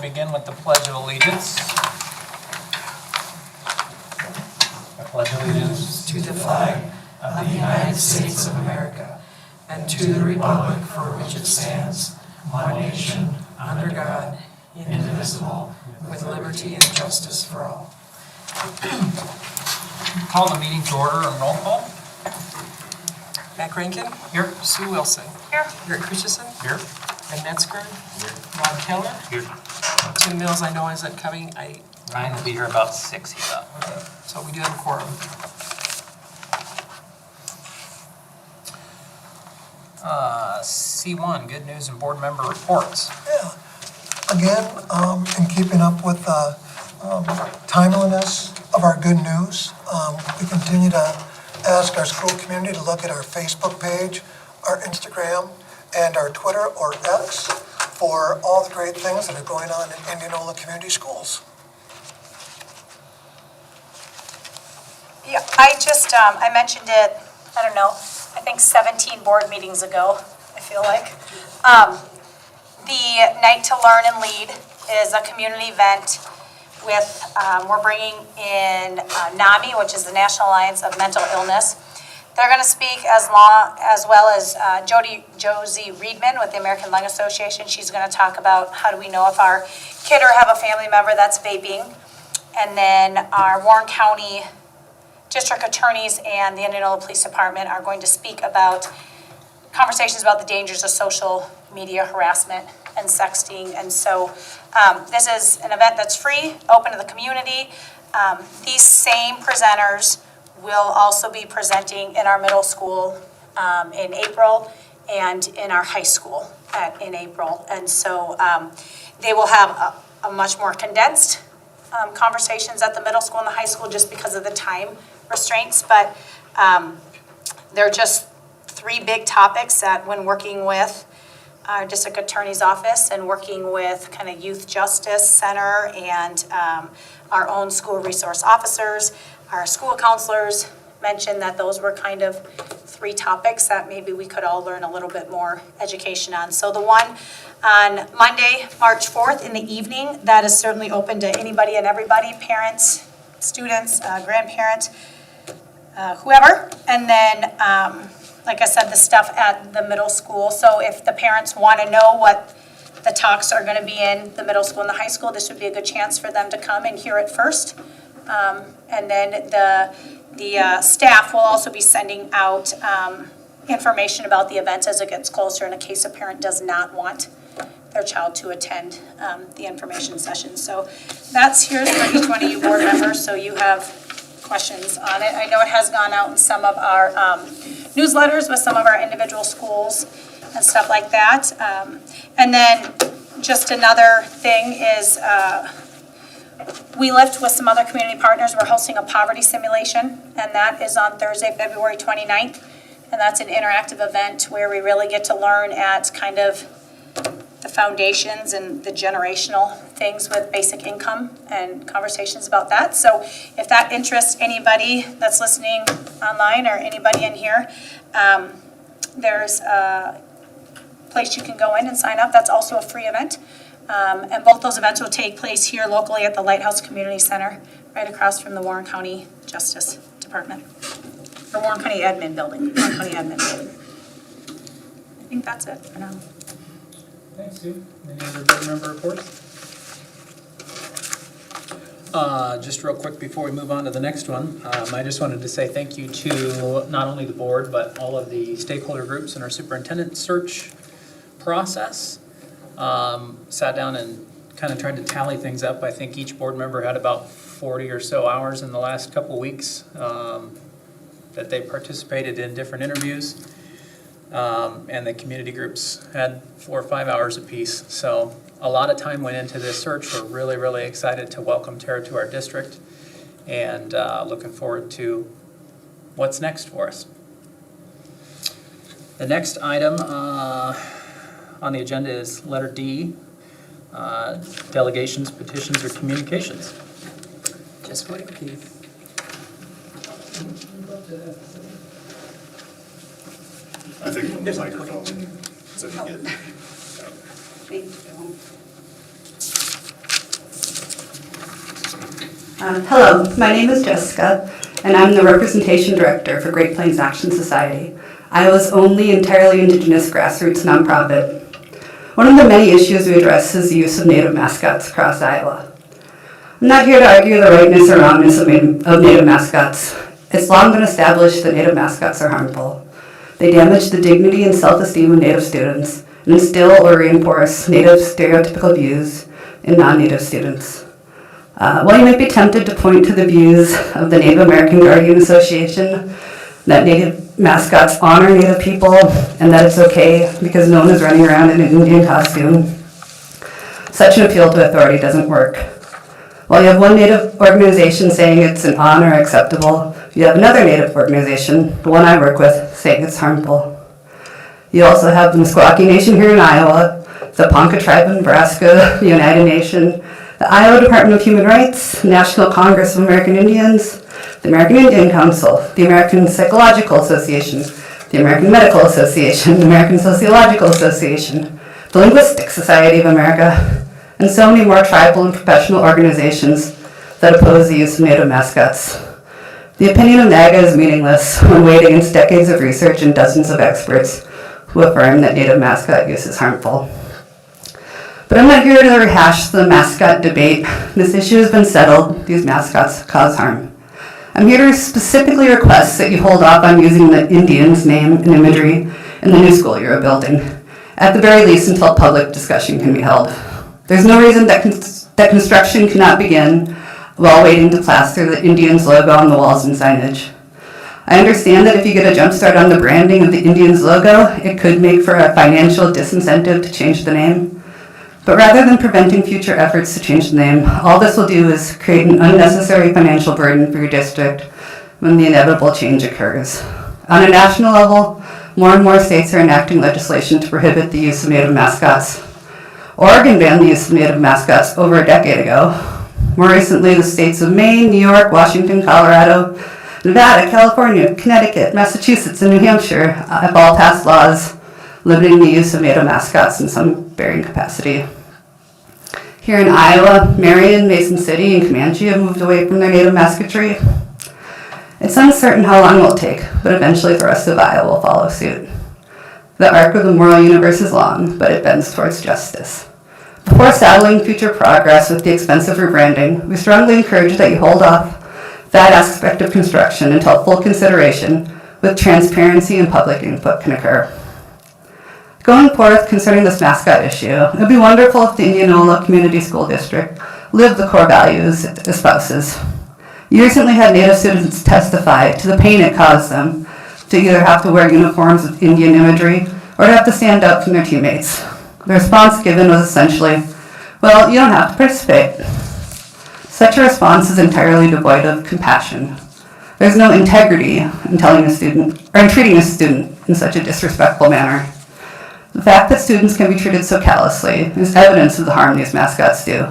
Begin with the Pledge of Allegiance. I pledge allegiance to the flag of the United States of America and to the republic for which it stands, one nation, under God, indivisible, with liberty and justice for all. Call the meeting to order and roll call. Mac Rankin? Here. Sue Wilson? Here. Rick Christensen? Here. Ed Metzger? Here. Rob Keller? Here. Tim Mills, I know isn't coming. Ryan will be here about 6, he thought. Okay, so we do have a quorum. C1, good news and board member reports. Yeah. Again, in keeping up with the timeliness of our good news, we continue to ask our school community to look at our Facebook page, our Instagram, and our Twitter or X for all the great things that are going on in Indianola Community Schools. Yeah, I mentioned it, I don't know, I think 17 board meetings ago, I feel like. The Night to Learn and Lead is a community event with, we're bringing in NAMI, which is the National Alliance of Mental Illness. They're going to speak as well as Josie Reedman with the American Lung Association. She's going to talk about how do we know if our kid or have a family member that's vaping. And then our Warren County District Attorneys and the Indianola Police Department are going to speak about conversations about the dangers of social media harassment and sexting. And so this is an event that's free, open to the community. These same presenters will also be presenting in our middle school in April and in our high school in April. And so they will have a much more condensed conversations at the middle school and the high school just because of the time restraints. But they're just 3 big topics that when working with our district attorney's office and working with kind of Youth Justice Center and our own school resource officers, our school counselors mentioned that those were kind of 3 topics that maybe we could all learn a little bit more education on. So the one on Monday, March 4th in the evening, that is certainly open to anybody and everybody, parents, students, grandparents, whoever. And then, like I said, the stuff at the middle school. So if the parents want to know what the talks are going to be in the middle school and the high school, this would be a good chance for them to come and hear it first. And then the staff will also be sending out information about the events as it gets closer in case a parent does not want their child to attend the information session. So that's here for each one of you board members, so you have questions on it. I know it has gone out in some of our newsletters with some of our individual schools and stuff like that. And then just another thing is we lift with some other community partners. We're hosting a poverty simulation, and that is on Thursday, February 29th. And that's an interactive event where we really get to learn at kind of the foundations and the generational things with basic income and conversations about that. So if that interests anybody that's listening online or anybody in here, there's a place you can go in and sign up. That's also a free event. And both those events will take place here locally at the Lighthouse Community Center, right across from the Warren County Justice Department, or Warren County Admin Building, Warren County Admin Building. I think that's it for now. Thanks, Sue. Any other board member reports? Just real quick before we move on to the next one, I just wanted to say thank you to not only the board, but all of the stakeholder groups in our superintendent search process. Sat down and kind of tried to tally things up. I think each board member had about 40 or so hours in the last couple of weeks that they participated in different interviews. And the community groups had 4 or 5 hours apiece. So a lot of time went into this search. We're really, really excited to welcome Tara to our district and looking forward to what's next for us. The next item on the agenda is letter D, delegations, petitions, or communications. Just for Keith. I think the microphone, so you get. Thank you. Hello, my name is Jessica, and I'm the Representation Director for Great Plains Action Society, Iowa's only entirely indigenous grassroots nonprofit. One of the many issues we address is the use of Native mascots across Iowa. I'm not here to argue the rightness or wrongness of Native mascots. It's long been established that Native mascots are harmful. They damage the dignity and self-esteem of Native students and instill or reinforce Native stereotypical views in non-Native students. While you might be tempted to point to the views of the Native American Guardian Association that Native mascots honor Native people and that it's okay because no one is running around in an Indian costume, such an appeal to authority doesn't work. While you have one Native organization saying it's an honor acceptable, you have another Native organization, the one I work with, saying it's harmful. You also have the Meskwaki Nation here in Iowa, the Ponca Tribe in Nebraska, the United Nation, the Iowa Department of Human Rights, National Congress of American Indians, the American Indian Council, the American Psychological Association, the American Medical Association, the American Sociological Association, the Linguistic Society of America, and so many more tribal and professional organizations that oppose the use of Native mascots. The opinion of NAGA is meaningless when weighed against decades of research and dozens of experts who affirm that Native mascot use is harmful. But I'm not here to rehash the mascot debate. This issue has been settled. These mascots cause harm. I'm here to specifically request that you hold off on using the Indians' name and imagery in the new school you're building, at the very least until public discussion can be held. There's no reason that construction cannot begin while waiting to plaster the Indians' logo on the walls and signage. I understand that if you get a jump start on the branding of the Indians' logo, it could make for a financial disincentive to change the name. But rather than preventing future efforts to change the name, all this will do is create an unnecessary financial burden for your district when the inevitable change occurs. On a national level, more and more states are enacting legislation to prohibit the use of Native mascots. Oregon banned the use of Native mascots over a decade ago. More recently, the states of Maine, New York, Washington, Colorado, Nevada, California, Connecticut, Massachusetts, and New Hampshire have all passed laws limiting the use of Native mascots in some varying capacity. Here in Iowa, Marion, Mason City, and Comanche have moved away from their Native mascotry. It's uncertain how long it will take, but eventually the rest of Iowa will follow suit. The arc of the moral universe is long, but it bends towards justice. Before saddling future progress with the expense of rebranding, we strongly encourage that you hold off that aspect of construction until full consideration with transparency and public input can occur. Going forth concerning this mascot issue, it would be wonderful if the Indianola Community School District lived the core values it espouses. You recently had Native students testify to the pain it caused them to either have to wear uniforms with Indian imagery or to have to stand up from their teammates. The response given was essentially, well, you don't have to participate. Such a response is entirely devoid of compassion. There's no integrity in telling a student, or in treating a student in such a disrespectful manner. The fact that students can be treated so callously is evidence of the harm these mascots do.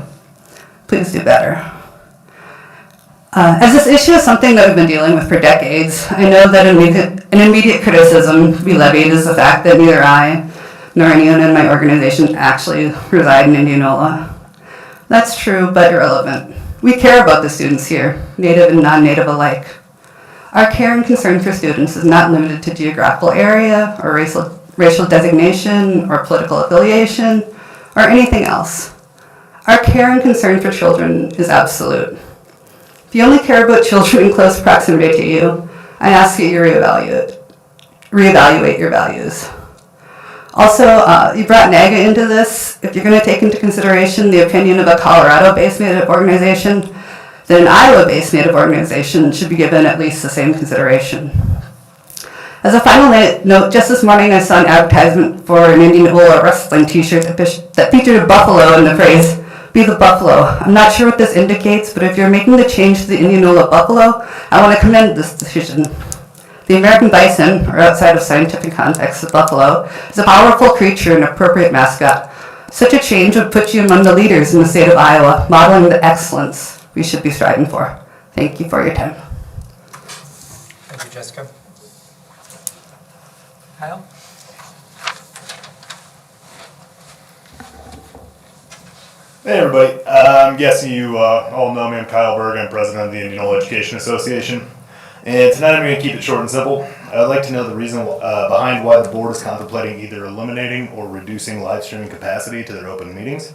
Please do better. As this issue is something that we've been dealing with for decades, I know that an immediate criticism to be levied is the fact that neither I nor anyone in my organization actually reside in Indianola. That's true, but irrelevant. We care about the students here, Native and non-Native alike. Our care and concern for students is not limited to geographical area or racial designation or political affiliation or anything else. Our care and concern for children is absolute. If you only care about children in close proximity to you, I ask you to reevaluate your values. Also, you brought NAGA into this. If you're going to take into consideration the opinion of a Colorado-based Native organization, then an Iowa-based Native organization should be given at least the same consideration. As a final note, just this morning I saw an advertisement for an Indianola wrestling t-shirt that featured a buffalo and the phrase, "Be the buffalo." I'm not sure what this indicates, but if you're making the change to the Indianola buffalo, I want to commend this decision. The American bison, or outside of scientific context, the buffalo, is a powerful creature and appropriate mascot. Such a change would put you among the leaders in the state of Iowa, modeling the excellence we should be striving for. Thank you for your time. Thank you, Jessica. Kyle? Hey everybody, I'm guessing you all know me. I'm Kyle Berg. I'm president of the Indianola Education Association. And tonight I'm going to keep it short and simple. I'd like to know the reason behind why the board is contemplating either eliminating or reducing live streaming capacity to their open meetings.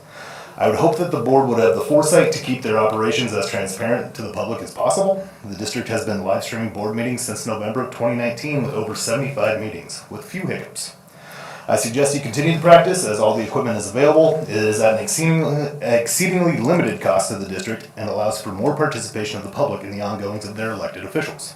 I would hope that the board would have the foresight to keep their operations as transparent to the public as possible. The district has been live streaming board meetings since November of 2019 with over 75 meetings, with few hiccups. I suggest you continue the practice as all the equipment is available. It is at an exceedingly limited cost to the district and allows for more participation of the public in the ongoings of their elected officials.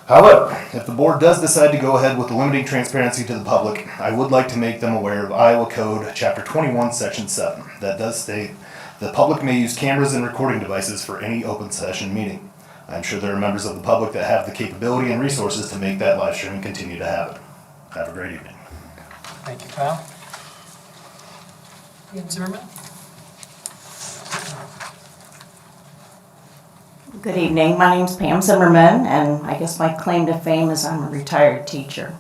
However, if the board does decide to go ahead with limiting transparency to the public, I would like to make them aware of Iowa Code Chapter 21, Section 7. That does state the public may use cameras and recording devices for any open session meeting. I'm sure there are members of the public that have the capability and resources to make that live streaming continue to happen. Have a great evening. Thank you, Kyle. Ian Zimmerman? Good evening. My name's Pam Zimmerman, and I guess my claim to fame is I'm a retired teacher.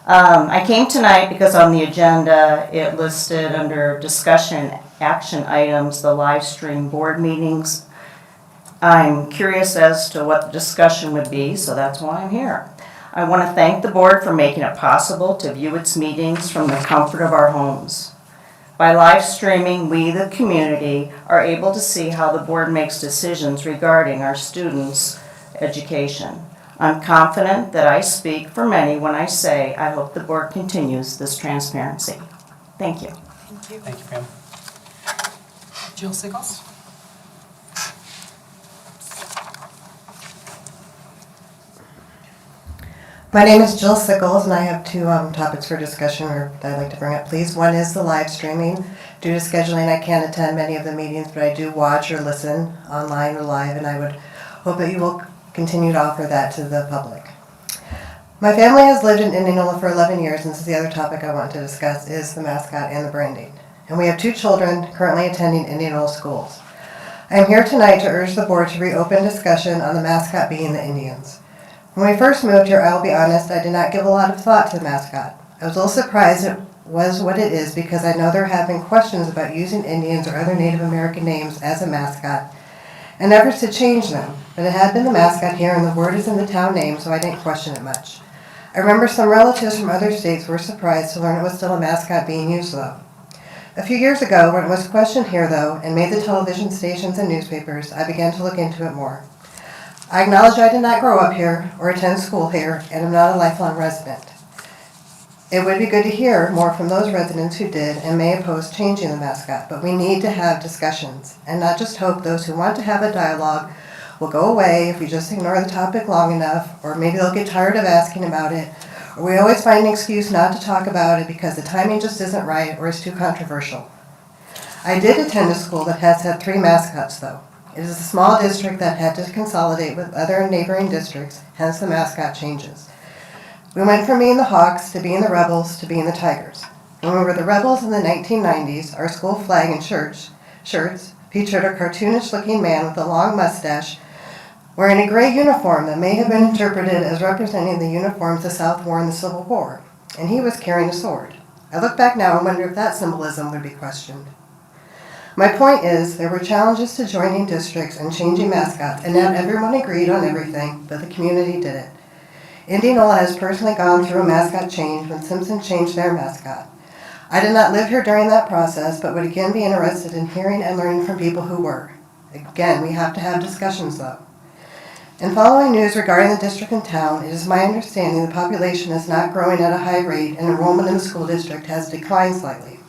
I came tonight because on the agenda it listed under discussion action items the live stream board meetings. I'm curious as to what the discussion would be, so that's why I'm here. I want to thank the board for making it possible to view its meetings from the comfort of our homes. By live streaming, we, the community, are able to see how the board makes decisions regarding our students' education. I'm confident that I speak for many when I say I hope the board continues this transparency. Thank you. Thank you. Thank you, Pam. Jill Sickles? My name is Jill Sickles, and I have two topics for discussion that I'd like to bring up, please. One is the live streaming. Due to scheduling, I can't attend many of the meetings, but I do watch or listen online or live, and I would hope that you will continue to offer that to the public. My family has lived in Indianola for 11 years, and this is the other topic I want to discuss, is the mascot and the branding. And we have 2 children currently attending Indianola schools. I am here tonight to urge the board to reopen discussion on the mascot being the Indians. When we first moved here, I will be honest, I did not give a lot of thought to the mascot. I was a little surprised it was what it is because I know there have been questions about using Indians or other Native American names as a mascot and efforts to change them, but it had been the mascot here and the word is in the town name, so I didn't question it much. I remember some relatives from other states were surprised to learn it was still a mascot being used though. A few years ago, when it was questioned here though, and made the television stations and newspapers, I began to look into it more. I acknowledge I did not grow up here or attend school here, and am not a lifelong resident. It would be good to hear more from those residents who did and may oppose changing the mascot, but we need to have discussions and not just hope those who want to have a dialogue will go away if we just ignore the topic long enough, or maybe they'll get tired of asking about it, or we always find an excuse not to talk about it because the timing just isn't right or is too controversial. I did attend a school that has had 3 mascots though. It is a small district that had to consolidate with other neighboring districts, hence the mascot changes. We went from being the Hawks to being the Rebels to being the Tigers. When we were the Rebels in the 1990s, our school flag and shirts featured a cartoonish-looking man with a long mustache wearing a gray uniform that may have been interpreted as representing the uniforms the South wore in the Civil War, and he was carrying a sword. I look back now and wonder if that symbolism would be questioned. My point is, there were challenges to joining districts and changing mascots, and not everyone agreed on everything, but the community did it. Indianola has personally gone through a mascot change when Simpson changed their mascot. I did not live here during that process, but would again be interested in hearing and learning from people who were. Again, we have to have discussions though. In following news regarding the district and town, it is my understanding the population is not growing at a high rate and enrollment in the school district has declined slightly.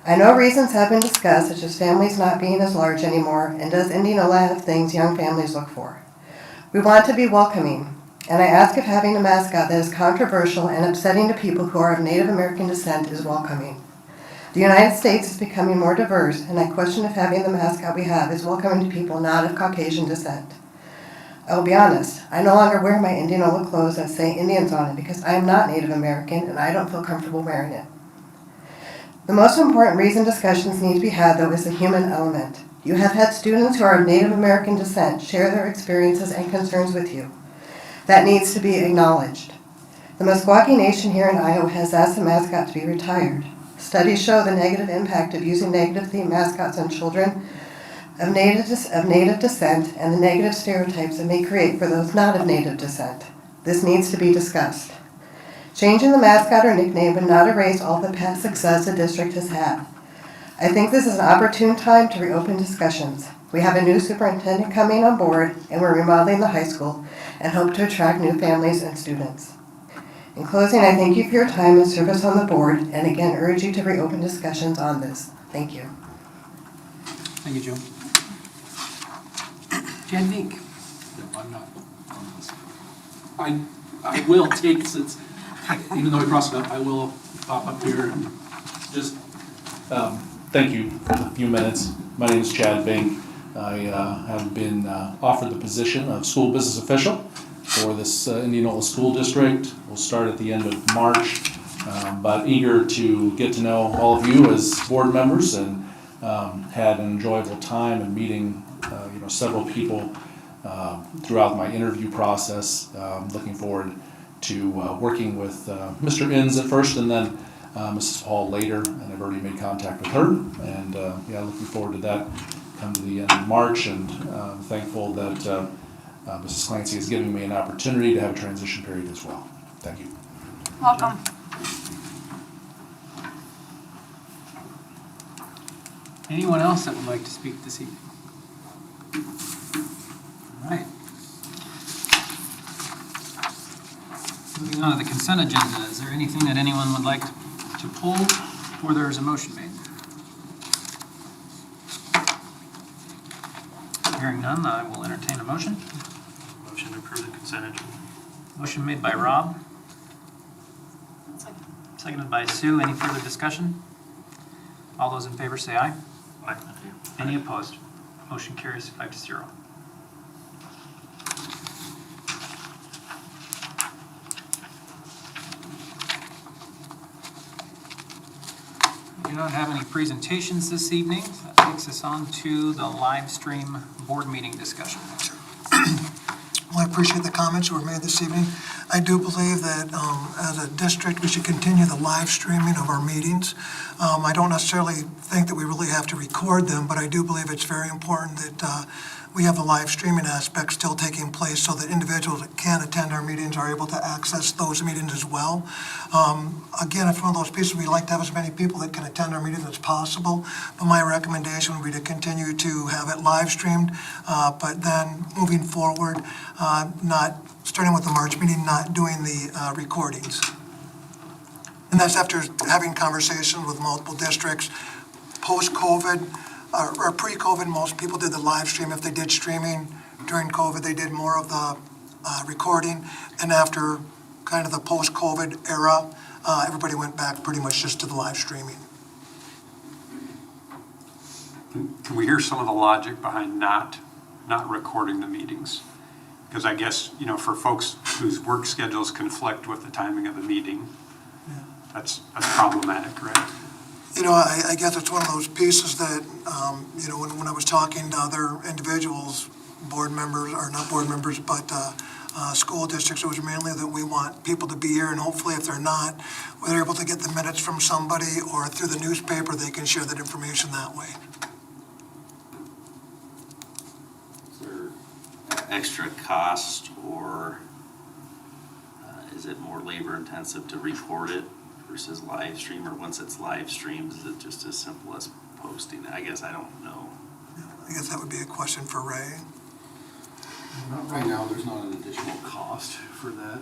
I know reasons have been discussed, such as families not being as large anymore, and does Indianola have things young families look for? We want to be welcoming, and I ask if having a mascot that is controversial and upsetting to people who are of Native American descent is welcoming. The United States is becoming more diverse, and I question if having the mascot we have is welcoming to people not of Caucasian descent. I will be honest, I no longer wear my Indianola clothes that say Indians on it because I am not Native American and I don't feel comfortable wearing it. The most important reason discussions need to be had, though, is the human element. You have had students who are of Native American descent share their experiences and concerns with you. That needs to be acknowledged. The Meskwaki Nation here in Iowa has asked the mascot to be retired. Studies show the negative impact of using negative themed mascots on children of native descent and the negative stereotypes it may create for those not of native descent. This needs to be discussed. Changing the mascot or nickname would not erase all the past success the district has had. I think this is an opportune time to reopen discussions. We have a new superintendent coming on board, and we're remodeling the high school and hope to attract new families and students. In closing, I thank you for your time and service on the board, and again urge you to reopen discussions on this. Thank you. Thank you, Joe. Jan Vink. No, I'm not on this. I will take, since, even though I crossed it up, I will pop up here and just, thank you for the few minutes. My name is Chad Vink. I have been offered the position of school business official for this Indianola School District. We'll start at the end of March, but eager to get to know all of you as board members, and had an enjoyable time in meeting several people throughout my interview process. Looking forward to working with Mr. Inns at first, and then Mrs. Hall later, and I've already made contact with her, and looking forward to that come to the end of March, and thankful that Mrs. Clancy is giving me an opportunity to have a transition period as well. Thank you. Welcome. Anyone else that would like to speak this evening? All right. Moving on to the consent agenda, is there anything that anyone would like to pull before there is a motion made? Hearing none, I will entertain a motion. Motion to approve the consent agenda. Motion made by Rob. Seconded by Sue. Any further discussion? All those in favor say aye. Aye. Any opposed? Motion carries 5-0. We do not have any presentations this evening. That takes us on to the live stream board meeting discussion. Well, I appreciate the comments that were made this evening. I do believe that as a district, we should continue the live streaming of our meetings. I don't necessarily think that we really have to record them, but I do believe it's very important that we have the live streaming aspect still taking place so that individuals that can attend our meetings are able to access those meetings as well. Again, it's one of those pieces we like to have as many people that can attend our meetings as possible, but my recommendation would be to continue to have it live streamed, but then moving forward, not starting with the March meeting, not doing the recordings. And that's after having conversations with multiple districts. Post-COVID, or pre-COVID, most people did the live stream. If they did streaming during COVID, they did more of the recording. And after kind of the post-COVID era, everybody went back pretty much just to the live streaming. Can we hear some of the logic behind not recording the meetings? Because I guess, for folks whose work schedules conflict with the timing of the meeting, that's problematic, right? I guess it's one of those pieces that, when I was talking to other individuals, board members, or not board members, but school districts, it was mainly that we want people to be here, and hopefully if they're not, they're able to get the minutes from somebody, or through the newspaper, they can share that information that way. Is there extra cost, or is it more labor intensive to record it versus live stream, or once it's live streamed, is it just as simple as posting? I guess I don't know. I guess that would be a question for Ray. Right now, there's not an additional cost for that.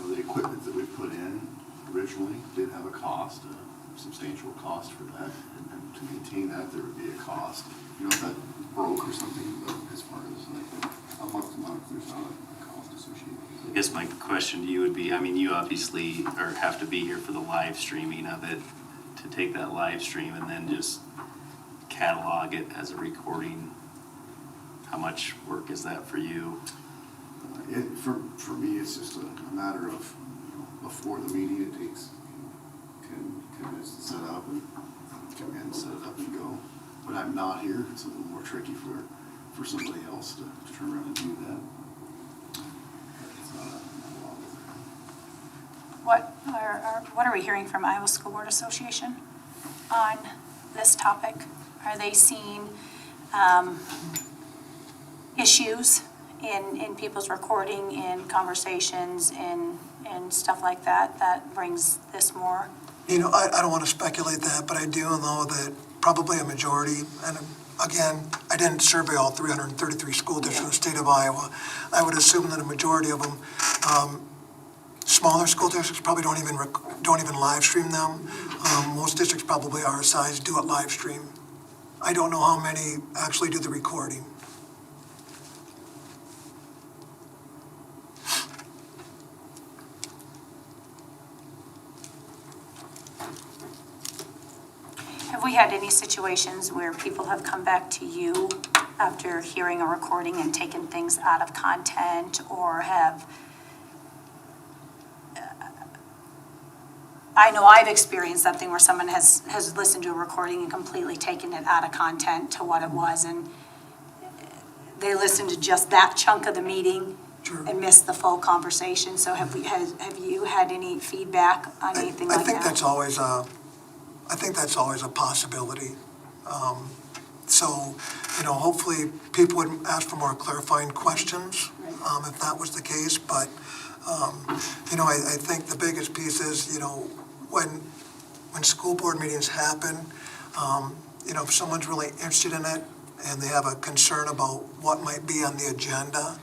The equipment that we put in originally did have a cost, a substantial cost for that, and to maintain that, there would be a cost. If that broke or something, but as far as like a month to month, there's not a cost associated. I guess my question to you would be, you obviously have to be here for the live streaming of it, to take that live stream and then just catalog it as a recording. How much work is that for you? For me, it's just a matter of, before the meeting, it takes 10 minutes to set up and come in, set it up and go. When I'm not here, it's a little more tricky for somebody else to turn around and do that. It's not a lot of What are we hearing from Iowa School Board Association on this topic? Are they seeing issues in people's recording, in conversations, and stuff like that, that brings this more. You know, I don't want to speculate that, but I do know that probably a majority, and again, I didn't survey all 333 school districts in the state of Iowa. I would assume that a majority of them, smaller school districts probably don't even live stream them. Most districts probably our size do it live stream. I don't know how many actually do the recording. Have we had any situations where people have come back to you after hearing a recording and taken things out of content, or have, I know I've experienced something where someone has listened to a recording and completely taken it out of content to what it was, and they listened to just that chunk of the meeting and missed the full conversation. So have you had any feedback on anything like that? I think that's always a possibility. So, you know, hopefully people would ask for more clarifying questions if that was the case. But, you know, I think the biggest piece is, you know, when school board meetings happen, you know, if someone's really interested in it and they have a concern about what might be on the agenda,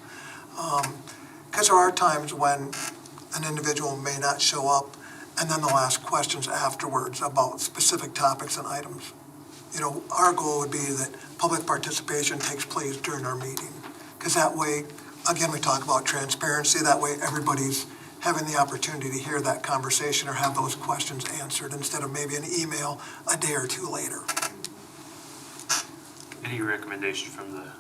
because there are times when an individual may not show up, and then they'll ask questions afterwards about specific topics and items. You know, our goal would be that public participation takes place during our meeting, because that way, again, we talk about transparency, that way everybody's having the opportunity to hear that conversation or have those questions answered instead of maybe an email a day or two later. Any recommendation from the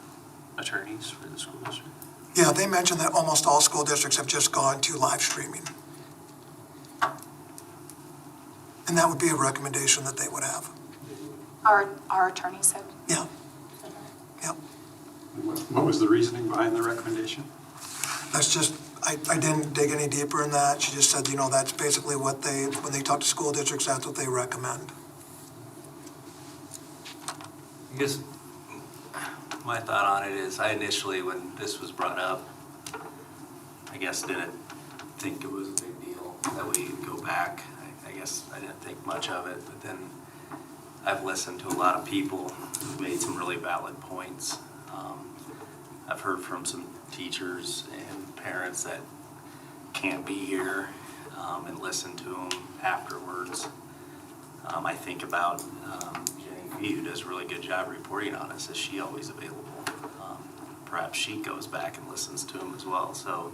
attorneys for the school district? Yeah, they mentioned that almost all school districts have just gone to live streaming. And that would be a recommendation that they would have. Our attorney said? Yeah. Yep. What was the reasoning behind the recommendation? That's just, I didn't dig any deeper in that. She just said, you know, that's basically what when they talk to school districts, that's what they recommend. I guess my thought on it is I initially, when this was brought up, I guess didn't think it was a big deal that we go back. I guess I didn't think much of it, but then I've listened to a lot of people who've made some really valid points. I've heard from some teachers and parents that can't be here and listen to them afterwards. I think about Jenny Fee, who does a really good job reporting on us. Is she always available? Perhaps she goes back and listens to them as well. So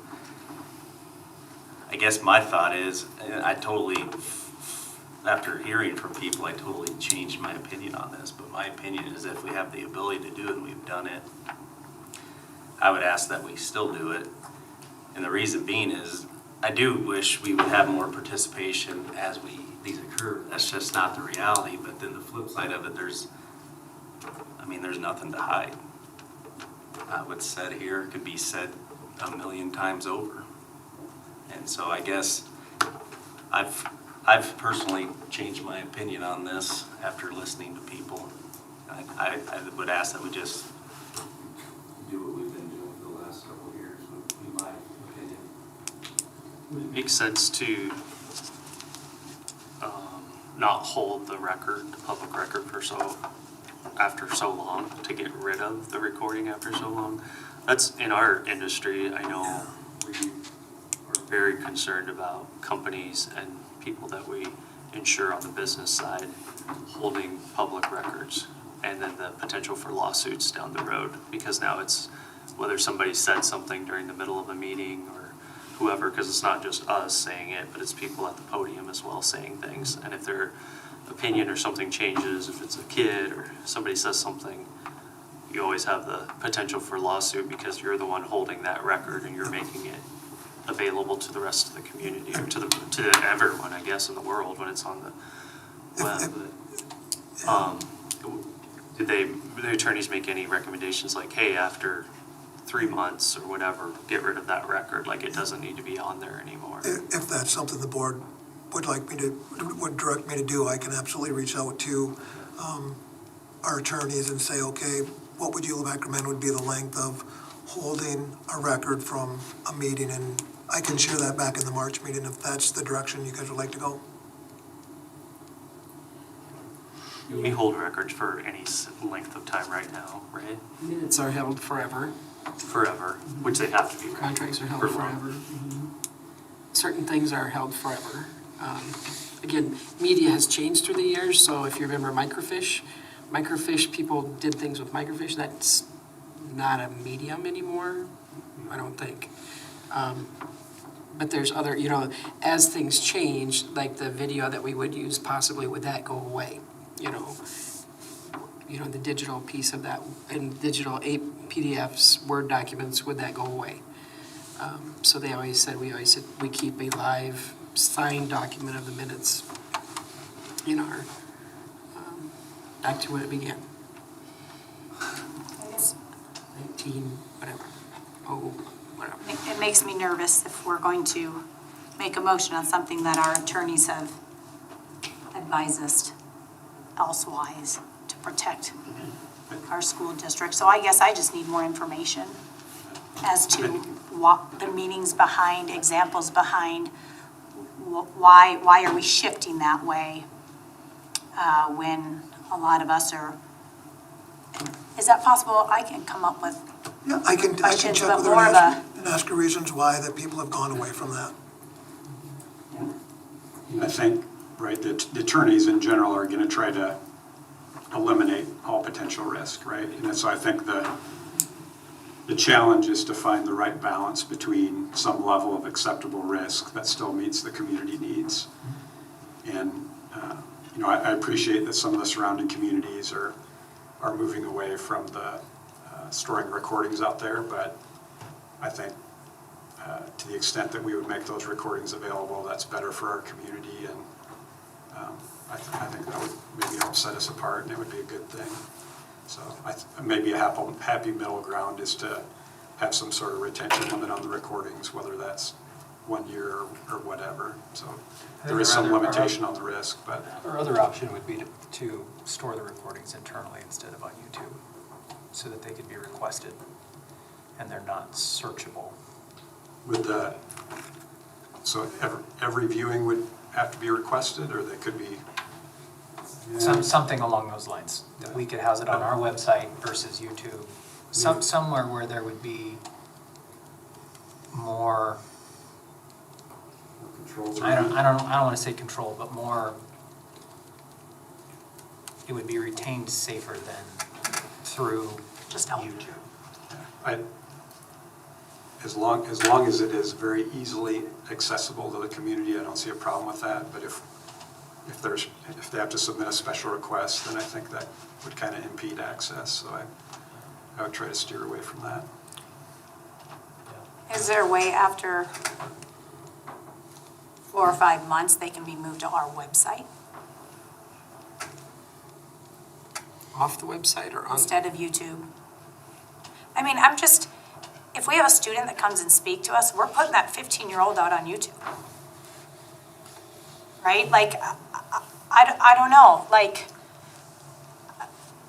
I guess my thought is, after hearing from people, I totally changed my opinion on this. But my opinion is if we have the ability to do it and we've done it, I would ask that we still do it. And the reason being is I do wish we would have more participation as these occur. That's just not the reality. But then the flip side of it, there's nothing to hide. What's said here could be said a million times over. And so I guess I've personally changed my opinion on this after listening to people. I would ask that we just do what we've been doing for the last couple of years, would be my opinion. Would it make sense to not hold the record, the public record after so long, to get rid of the recording after so long? That's in our industry. I know we are very concerned about companies and people that we insure on the business side holding public records, and then the potential for lawsuits down the road, because now it's whether somebody said something during the middle of a meeting or whoever, because it's not just us saying it, but it's people at the podium as well saying things. And if their opinion or something changes, if it's a kid or somebody says something, you always have the potential for lawsuit because you're the one holding that record and you're making it available to the rest of the community, or to everyone, I guess, in the world when it's on the web. Did the attorneys make any recommendations like, hey, after 3 months or whatever, get rid of that record, like it doesn't need to be on there anymore? If that's something the board would direct me to do, I can absolutely reach out to our attorneys and say, okay, what would you recommend would be the length of holding a record from a meeting? And I can share that back in the March meeting if that's the direction you guys would like to go. We hold records for any length of time right now, right? Minutes are held forever. Forever, which they have to be. Contracts are held For long. forever. Certain things are held forever. Again, media has changed through the years, so if you remember microfiche, people did things with microfiche. That's not a medium anymore, I don't think. But there's other, as things change, like the video that we would use, possibly would that go away? The digital piece of that, and digital PDFs, Word documents, would that go away? So we always said we keep a live signed document of the minutes in our, back to when it began. 19, whatever, whatever. It makes me nervous if we're going to make a motion on something that our attorneys have advised us elsewise to protect our school district. So I guess I just need more information as to what the meanings behind, examples behind, why are we shifting that way when a lot of us are, is that possible? I can come up with Yeah, I can questions, check but with her more of and ask her reasons why that people have gone away from that. I think, right, the attorneys in general are going to try to eliminate all potential risk, right? And so I think the challenge is to find the right balance between some level of acceptable risk that still meets the community needs. And, I appreciate that some of the surrounding communities are moving away from the storing recordings out there, but I think to the extent that we would make those recordings available, that's better for our community, and I think that would maybe help set us apart, and it would be a good thing. So maybe a happy middle ground is to have some sort of retention limit on the recordings, whether that's 1 year or whatever. So there is some limitation on the risk, but. Our other option would be to store the recordings internally instead of on YouTube, so that they could be requested and they're not searchable. So every viewing would have to be requested, or they could be? Something along those lines, that we could house it on our website versus YouTube. Somewhere where there would be more, Controls. I don't want to say control, but more, it would be retained safer than through just YouTube. As long as it is very easily accessible to the community, I don't see a problem with that. But if they have to submit a special request, then I think that would kind of impede access. So I would try to steer away from that. Is there a way after 4 or 5 months they can be moved to our website Off the website or on? instead of YouTube? I mean, if we have a student that comes and speaks to us, we're putting that 15-year-old out on YouTube. Right? Like, I don't know, like,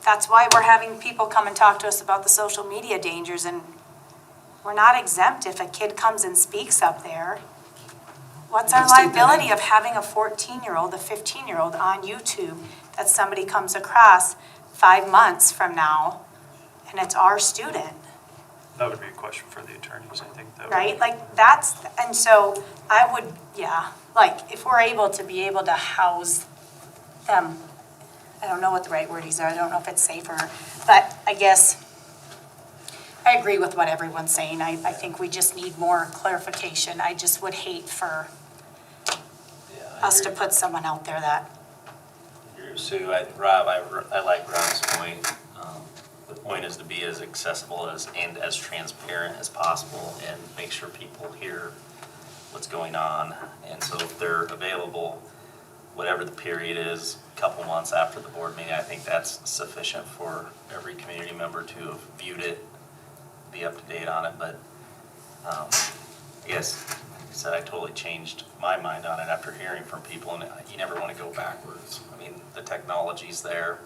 that's why we're having people come and talk to us about the social media dangers, and we're not exempt if a kid comes and speaks up there. What's our Let's take that liability out. of having a 14-year-old, a 15-year-old on YouTube that somebody comes across 5 months from now, and it's our student? That would be a question for the attorneys, I think. Right, like and so I would, like if we're able to house them, I don't know what the right words are, I don't know if it's safer, but I guess I agree with what everyone's saying. I think we just need more clarification. I just would hate for us to put someone out there that. Sue, Rob, I like Rob's point. The point is to be as accessible and as transparent as possible and make sure people hear what's going on. And so if they're available, whatever the period is, a couple months after the board meeting, I think that's sufficient for every community member to have viewed it, be up to date on it. But yes, like I said, I totally changed my mind on it after hearing from people, and you never want to go backwards. I mean, the technology's there.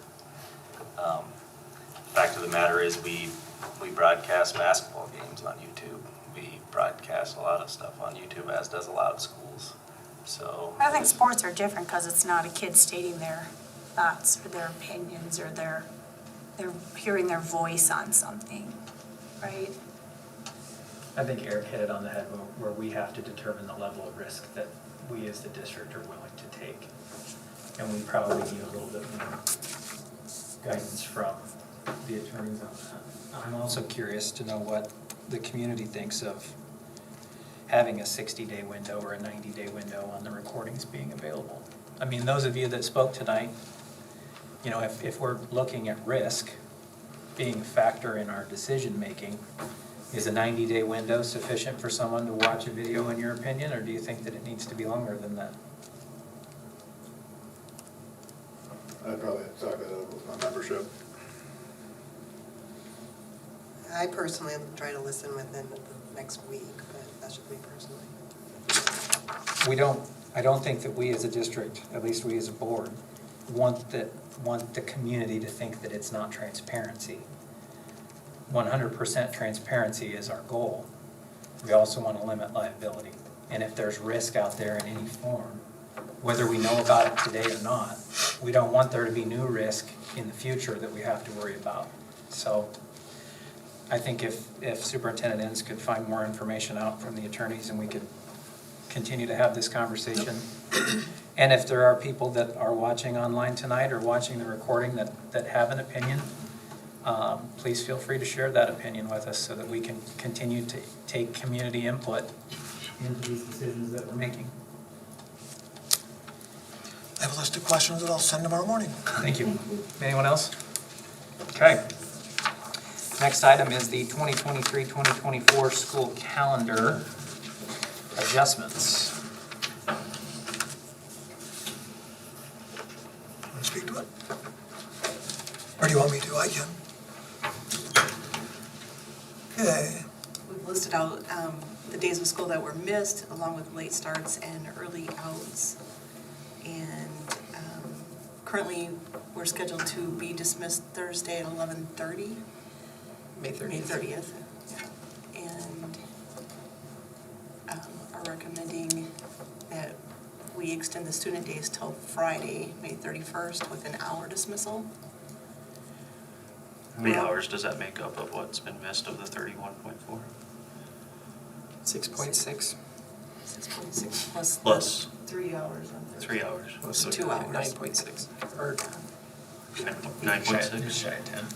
fact of the matter is we broadcast basketball games on YouTube. We broadcast a lot of stuff on YouTube, as does a lot of schools. So I think sports are different because it's not a kid stating their thoughts or their opinions or they're hearing their voice on something, right? I think Eric hit it on the head where we have to determine the level of risk that we as the district are willing to take. And we probably need a little bit more guidance from the attorneys on that. I'm also curious to know what the community thinks of having a 60-day window or a 90-day window on the recordings being available. I mean, those of you that spoke tonight, you know, if we're looking at risk being a factor in our decision-making, is a 90-day window sufficient for someone to watch a video, in your opinion, or do you think that it needs to be longer than that? I'd probably have to talk that over with my membership. I personally am trying to listen within the next week, but that's just me personally. I don't think that we as a district, at least we as a board, want the community to think that it's not transparency. 100% transparency is our goal. We also want to limit liability. And if there's risk out there in any form, whether we know about it today or not, we don't want there to be new risk in the future that we have to worry about. So I think if Superintendent Enns could find more information out from the attorneys and we could continue to have this conversation. And if there are people that are watching online tonight or watching the recording that have an opinion, please feel free to share that opinion with us so that we can continue to take community input into these decisions that we're making. I have a list of questions that I'll send tomorrow morning. Thank you. Anyone else? Okay. Next item is the 2023-2024 school calendar adjustments. Want to speak to it? Or do you want me to? I can. Okay. We've listed out the days of school that were missed, along with late starts and early outs. And currently, we're scheduled to be dismissed Thursday at 11:30. May 30th. May 30th. And are recommending that we extend the student days till Friday, May 31st, with an hour dismissal. How many hours does that make up of what's been missed of the 31.4? 6.6. 6.6 plus Plus. 3 hours on Thursday. 3 hours. So 2 hours. 9.6. Or 9.6? Just shy of 10.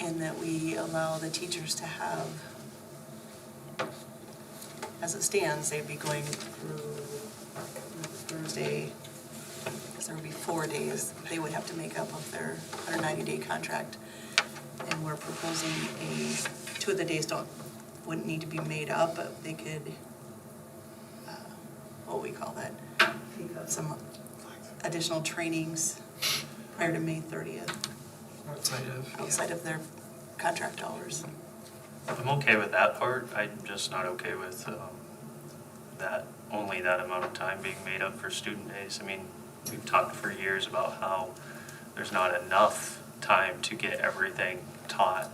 And that we allow the teachers to have, as it stands, they'd be going through Thursday, because there would be 4 days they would have to make up of their 190-day contract. And we're proposing 2 of the days wouldn't need to be made up, but they could, what we call that, take up some additional trainings prior to May 30th. Outside of their contract hours. I'm okay with that part. I'm just not okay with that, only that amount of time being made up for student days. I mean, we've talked for years about how there's not enough time to get everything taught.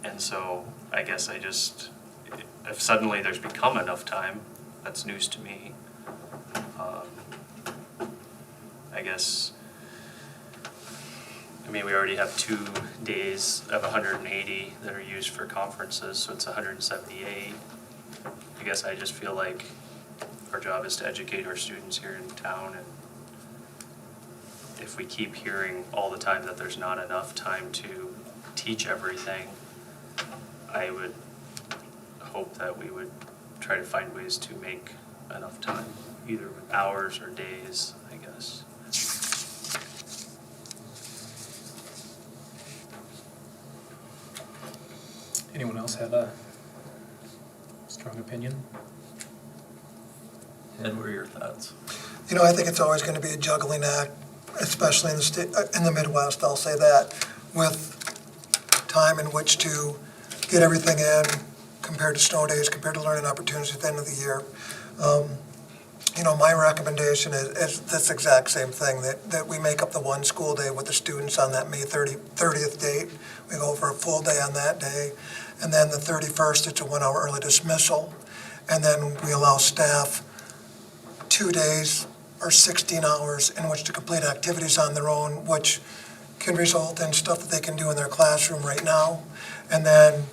And so I guess if suddenly there's become enough time, that's news to me. I mean, we already have 2 days of 180 that are used for conferences, so it's 178. I guess I just feel like our job is to educate our students here in town, and if we keep hearing all the time that there's not enough time to teach everything, I would hope that we would try to find ways to make enough time, either with hours or days, I guess. Anyone else have a strong opinion? Ed, what are your thoughts? You know, I think it's always going to be a juggling act, especially in the Midwest, I'll say that, with time in which to get everything in compared to snow days, compared to learning opportunities at the end of the year. my recommendation is this exact same thing, that we make up the one school day with the students on that May 30th date. We go for a full day on that day. And then the 31st, it's a 1-hour early dismissal. And then we allow staff 2 days or 16 hours in which to complete activities on their own, which can result in stuff that they can do in their classroom right now. And then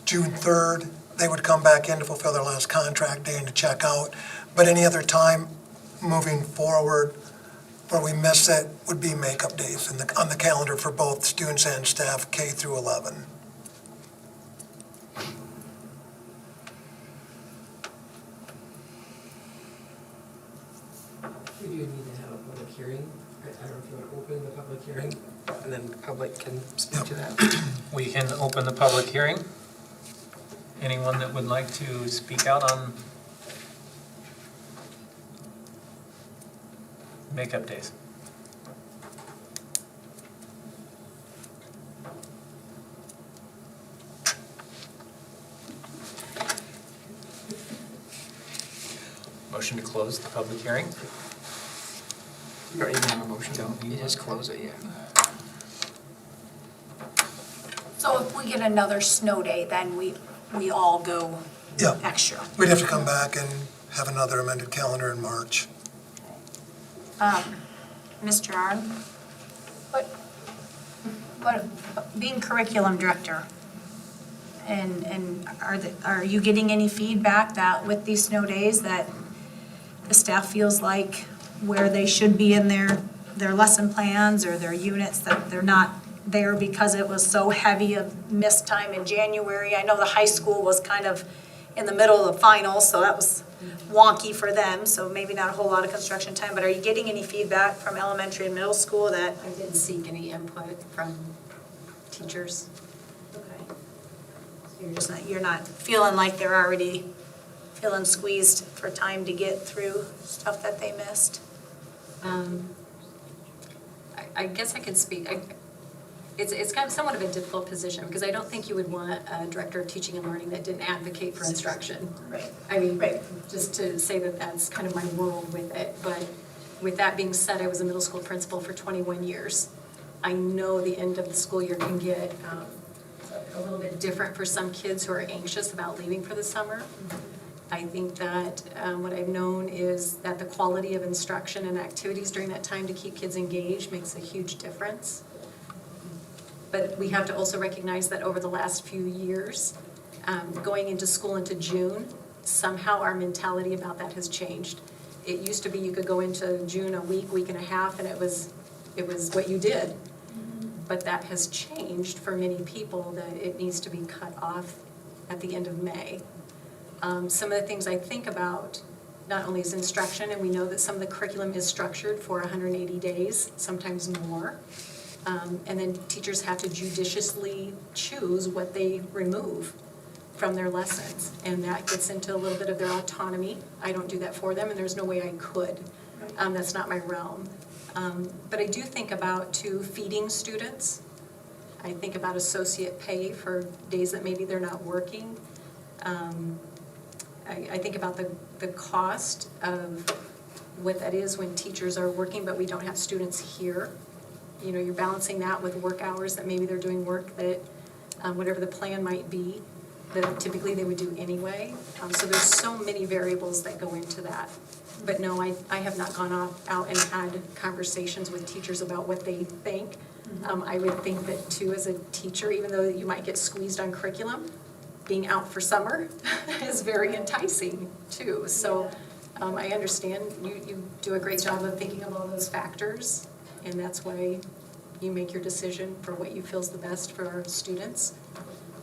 June 3rd, they would come back in to fulfill their last contract day and to check out. But any other time moving forward where we miss it would be makeup days on the calendar for both students and staff, K through 11. We do need to have a public hearing. I don't know if you want to open the public hearing, and then the public can speak to that. We can open the public hearing. Anyone that would like to speak out on makeup days? Motion to close the public hearing? You don't even have a motion. You just close it, yeah. So if we get another snow day, then we all go Yeah. extra. We'd have to come back and have another amended calendar in March. Mr. Arn, what, being curriculum director, and are you getting any feedback that with these snow days that the staff feels like where they should be in their lesson plans or their units, that they're not there because it was so heavy of missed time in January? I know the high school was kind of in the middle of the finals, so that was wonky for them, so maybe not a whole lot of construction time, but are you getting any feedback from elementary and middle school that? I didn't seek any input from teachers. Okay. So you're not feeling like they're already feeling squeezed for time to get through stuff that they missed? I guess I could speak. It's kind of somewhat of a difficult position because I don't think you would want a director of teaching and learning that didn't advocate for instruction. Right. I mean, just to say that that's kind of my world with it. But with that being said, I was a middle school principal for 21 years. I know the end of the school year can get a little bit different for some kids who are anxious about leaving for the summer. I think that what I've known is that the quality of instruction and activities during that time to keep kids engaged makes a huge difference. But we have to also recognize that over the last few years, going into school into June, somehow our mentality about that has changed. It used to be you could go into June a week and a half, and it was what you did. But that has changed for many people, that it needs to be cut off at the end of May. Some of the things I think about not only is instruction, and we know that some of the curriculum is structured for 180 days, sometimes more. And then teachers have to judiciously choose what they remove from their lessons. And that gets into a little bit of their autonomy. I don't do that for them, and there's no way I could. That's not my realm. But I do think about, too, feeding students. I think about associate pay for days that maybe they're not working. I think about the cost of what that is when teachers are working, but we don't have students here. You know, you're balancing that with work hours that maybe they're doing work that, whatever the plan might be, that typically they would do anyway. So there's so many variables that go into that. But no, I have not gone out and had conversations with teachers about what they think. I would think that too, as a teacher, even though you might get squeezed on curriculum, being out for summer is very enticing too. So I understand you do a great job of thinking of all those factors, and that's why you make your decision for what you feel is the best for our students.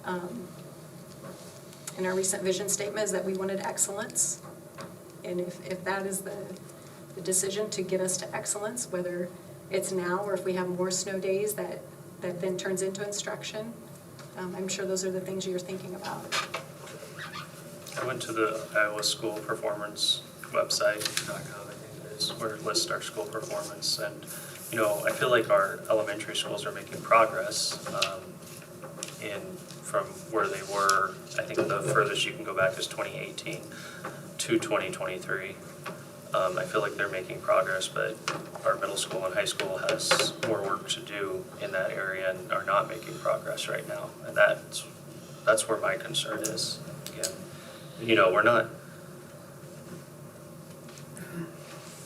And our recent vision statement is that we wanted excellence. And if that is the decision to get us to excellence, whether it's now or if we have more snow days that then turns into instruction, I'm sure those are the things you're thinking about. I went to the Iowa School Performance website, .gov, I think it is, where it lists our school performance. And, you know, I feel like our elementary schools are making progress from where they were. I think the furthest you can go back is 2018 to 2023. I feel like they're making progress, but our middle school and high school has more work to do in that area and are not making progress right now. And that's where my concern is. Again, you know, we're not,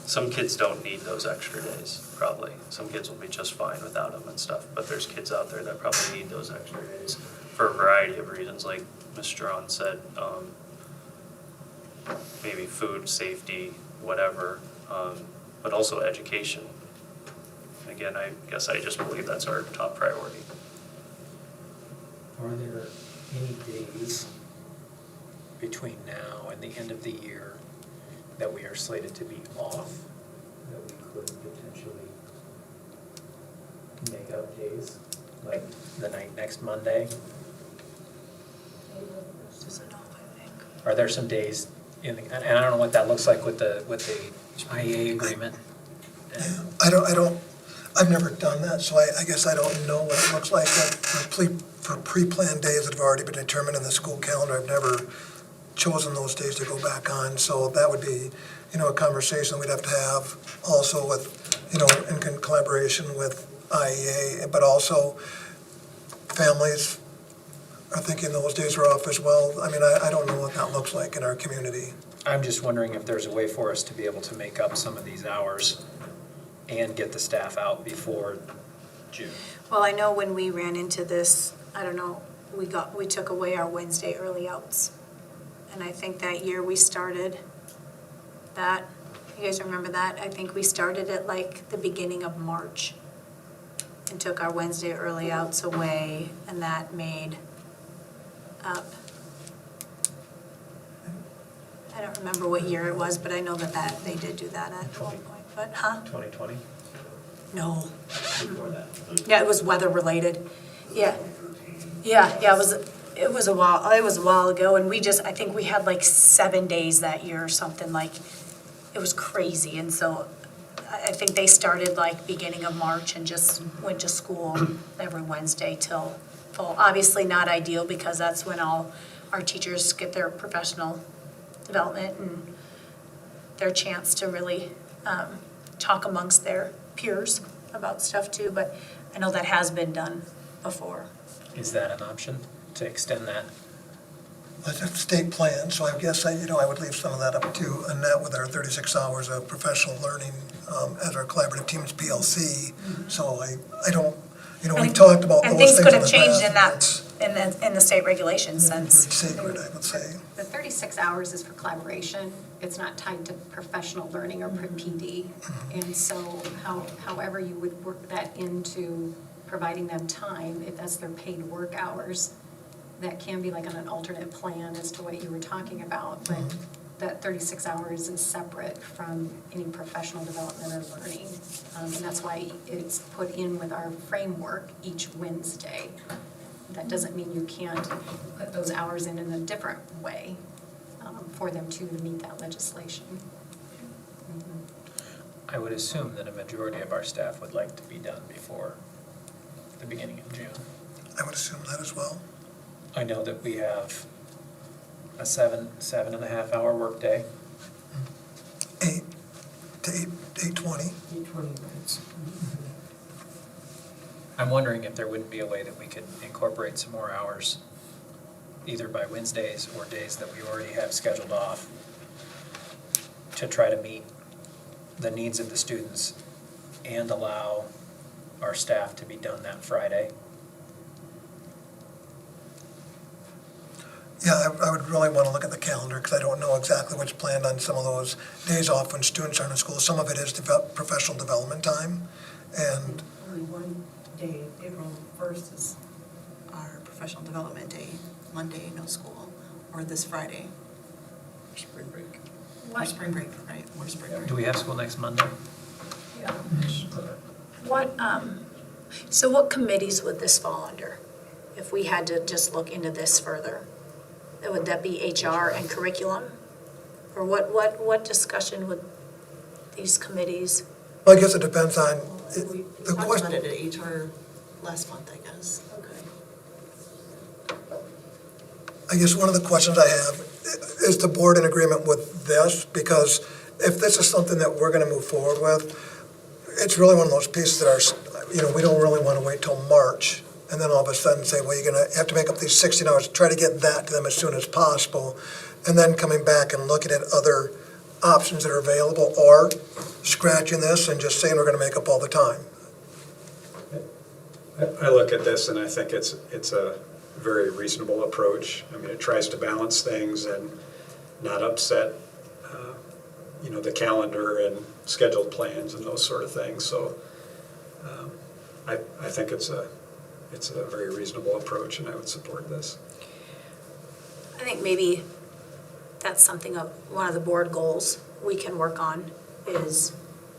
some kids don't need those extra days, probably. Some kids will be just fine without them and stuff, but there's kids out there that probably need those extra days for a variety of reasons, like Ms. Strawn said, maybe food, safety, whatever, but also education. Again, I guess I just believe that's our top priority. Are there any days between now and the end of the year that we are slated to be off, that we could potentially make up days? Like the next Monday? Are there some days in the, and I don't know what that looks like with the IEA agreement? I've never done that, so I guess I don't know what it looks like for pre-planned days that have already been determined in the school calendar. I've never chosen those days to go back on, so that would be, a conversation we'd have to have also with, in collaboration with IEA, but also families are thinking those days are off as well. I mean, I don't know what that looks like in our community. I'm just wondering if there's a way for us to be able to make up some of these hours and get the staff out before June. Well, I know when we ran into this, I don't know, we took away our Wednesday early outs. And I think that year we started that, you guys remember that? I think we started at like the beginning of March and took our Wednesday early outs away, and that made up, I don't remember what year it was, but I know that they did do that at one point, but, 2020? No. Before that. Yeah, it was weather related. Yeah, it was a while ago, and I think we had like 7 days that year or something, like, it was crazy, and so I think they started like beginning of March and just went to school every Wednesday till fall. Obviously not ideal, because that's when all our teachers get their professional development and their chance to really talk amongst their peers about stuff too, but I know that has been done before. Is that an option, to extend that? It's a state plan, so I guess I would leave some of that up to Annette with our 36 hours of professional learning as our collaborative teams PLC. So I don't, we talked about those things in the past. And things could have changed in the state regulations since. Sacred, I would say. The 36 hours is for collaboration. It's not tied to professional learning or PD. And so however you would work that into providing them time, if that's their paid work hours, that can be like on an alternate plan as to what you were talking about. But that 36 hours is separate from any professional development or learning. And that's why it's put in with our framework each Wednesday. That doesn't mean you can't put those hours in a different way for them to meet that legislation. I would assume that a majority of our staff would like to be done before the beginning of June. I would assume that as well. I know that we have a 7.5 hour workday. 8 to 8:20. I'm wondering if there wouldn't be a way that we could incorporate some more hours, either by Wednesdays or days that we already have scheduled off, to try to meet the needs of the students and allow our staff to be done that Friday. Yeah, I would really want to look at the calendar, because I don't know exactly what's planned on some of those days off when students aren't in school. Some of it is professional development time, and Only one day, April 1st is our professional development day. Monday, no school, or this Friday. Spring break. Or spring break, right, or spring break. Do we have school next Monday? Yeah. So what committees would this fall under? If we had to just look into this further? Would that be HR and curriculum? Or what discussion would these committees? well, I guess it depends on, We the talked question. about it at HR last month, I guess. Okay. I guess one of the questions I have, is the board in agreement with this? Because if this is something that we're gonna move forward with, it's really one of those pieces that are, we don't really wanna wait till March, and then all of a sudden say, well, you're gonna have to make up these 16 hours, try to get that to them as soon as possible, and then coming back and looking at other options that are available, or scratching this and just saying we're gonna make up all the time. I look at this and I think it's a very reasonable approach. I mean, it tries to balance things and not upset, the calendar and scheduled plans and those sort of things. So I think it's a very reasonable approach, and I would support this. I think maybe that's something of one of the board goals we can work on is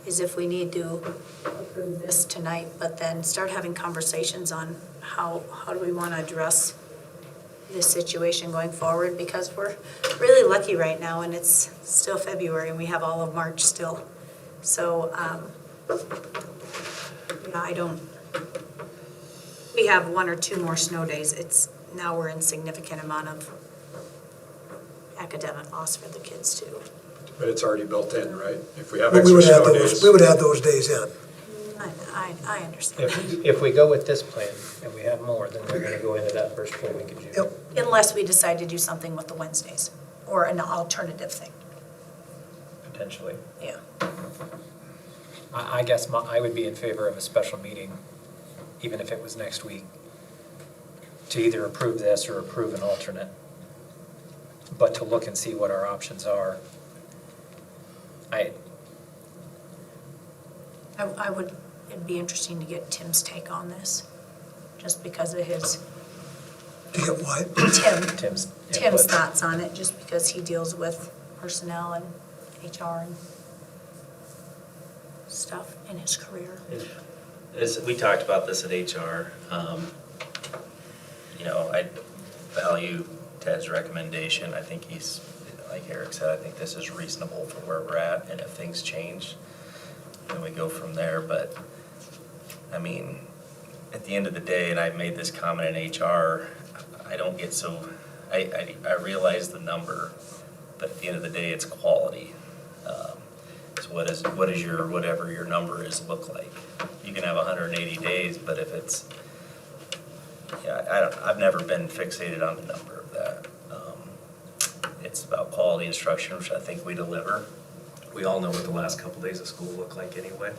if we need to approve this tonight, but then start having conversations on how do we want to address this situation going forward, because we're really lucky right now and it's still February and we have all of March still. So, we have 1 or 2 more snow days. Now we're in significant amount of academic loss for the kids too. But it's already built in, right? If we have But we extra would snow add days. we would add those days in. I understand. If we go with this plan and we have more, then we're gonna go into that first full week of June. Yep. Unless we decide to do something with the Wednesdays or an alternative thing. Potentially. Yeah. I guess I would be in favor of a special meeting, even if it was next week, to either approve this or approve an alternate, but to look and see what our options are. It'd be interesting to get Tim's take on this, just because of his. To get what? Tim's thoughts on it, just because he deals with personnel and HR and stuff in his career. We talked about this at HR. I value Ted's recommendation. I think he's, like Eric said, I think this is reasonable for where we're at, and if things change, then we go from there. But, I mean, at the end of the day, and I made this comment in HR, I don't get so, I realize the number, but at the end of the day, it's quality. So what is your, whatever your number is, look like? You can have 180 days, but if it's, I've never been fixated on the number of that. It's about quality instruction, which I think we deliver. We all know what the last couple days of school look like anyway.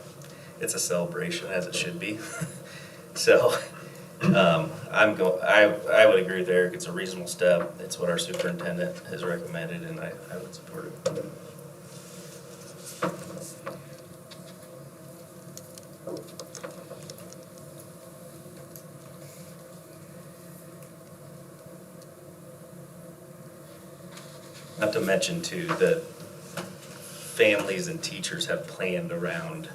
It's a celebration, as it should be. So, I would agree with Eric. It's a reasonable step. It's what our superintendent has recommended, and I would support it. Not to mention too, that families and teachers have planned around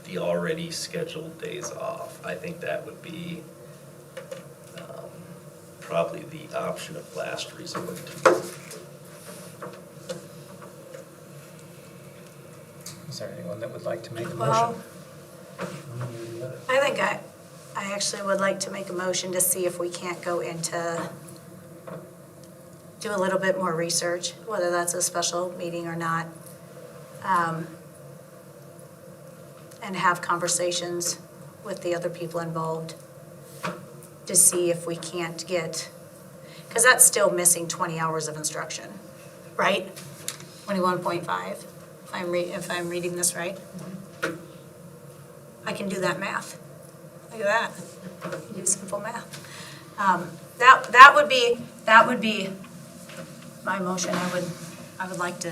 the already scheduled days off. I think that would be probably the option of last resort. Is there anyone that would like to make a Well, motion? I think I actually would like to make a motion to see if we can't go into, do a little bit more research, whether that's a special meeting or not. And have conversations with the other people involved to see if we can't get, because that's still missing 20 hours of instruction, right? 21.5, if I'm reading this right. I can do that math. Look at that. I can do simple math. That would be my motion. I would like to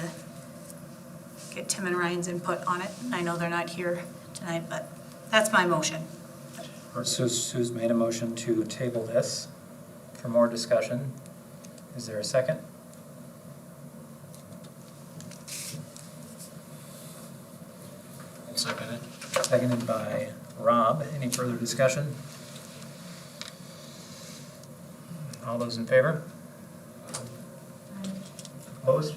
get Tim and Ryan's input on it. I know they're not here tonight, but that's my motion. Sue's made a motion to table this for more discussion. Is there a second? Second it. Seconded by Rob. Any further discussion? All those in favor? Opposed?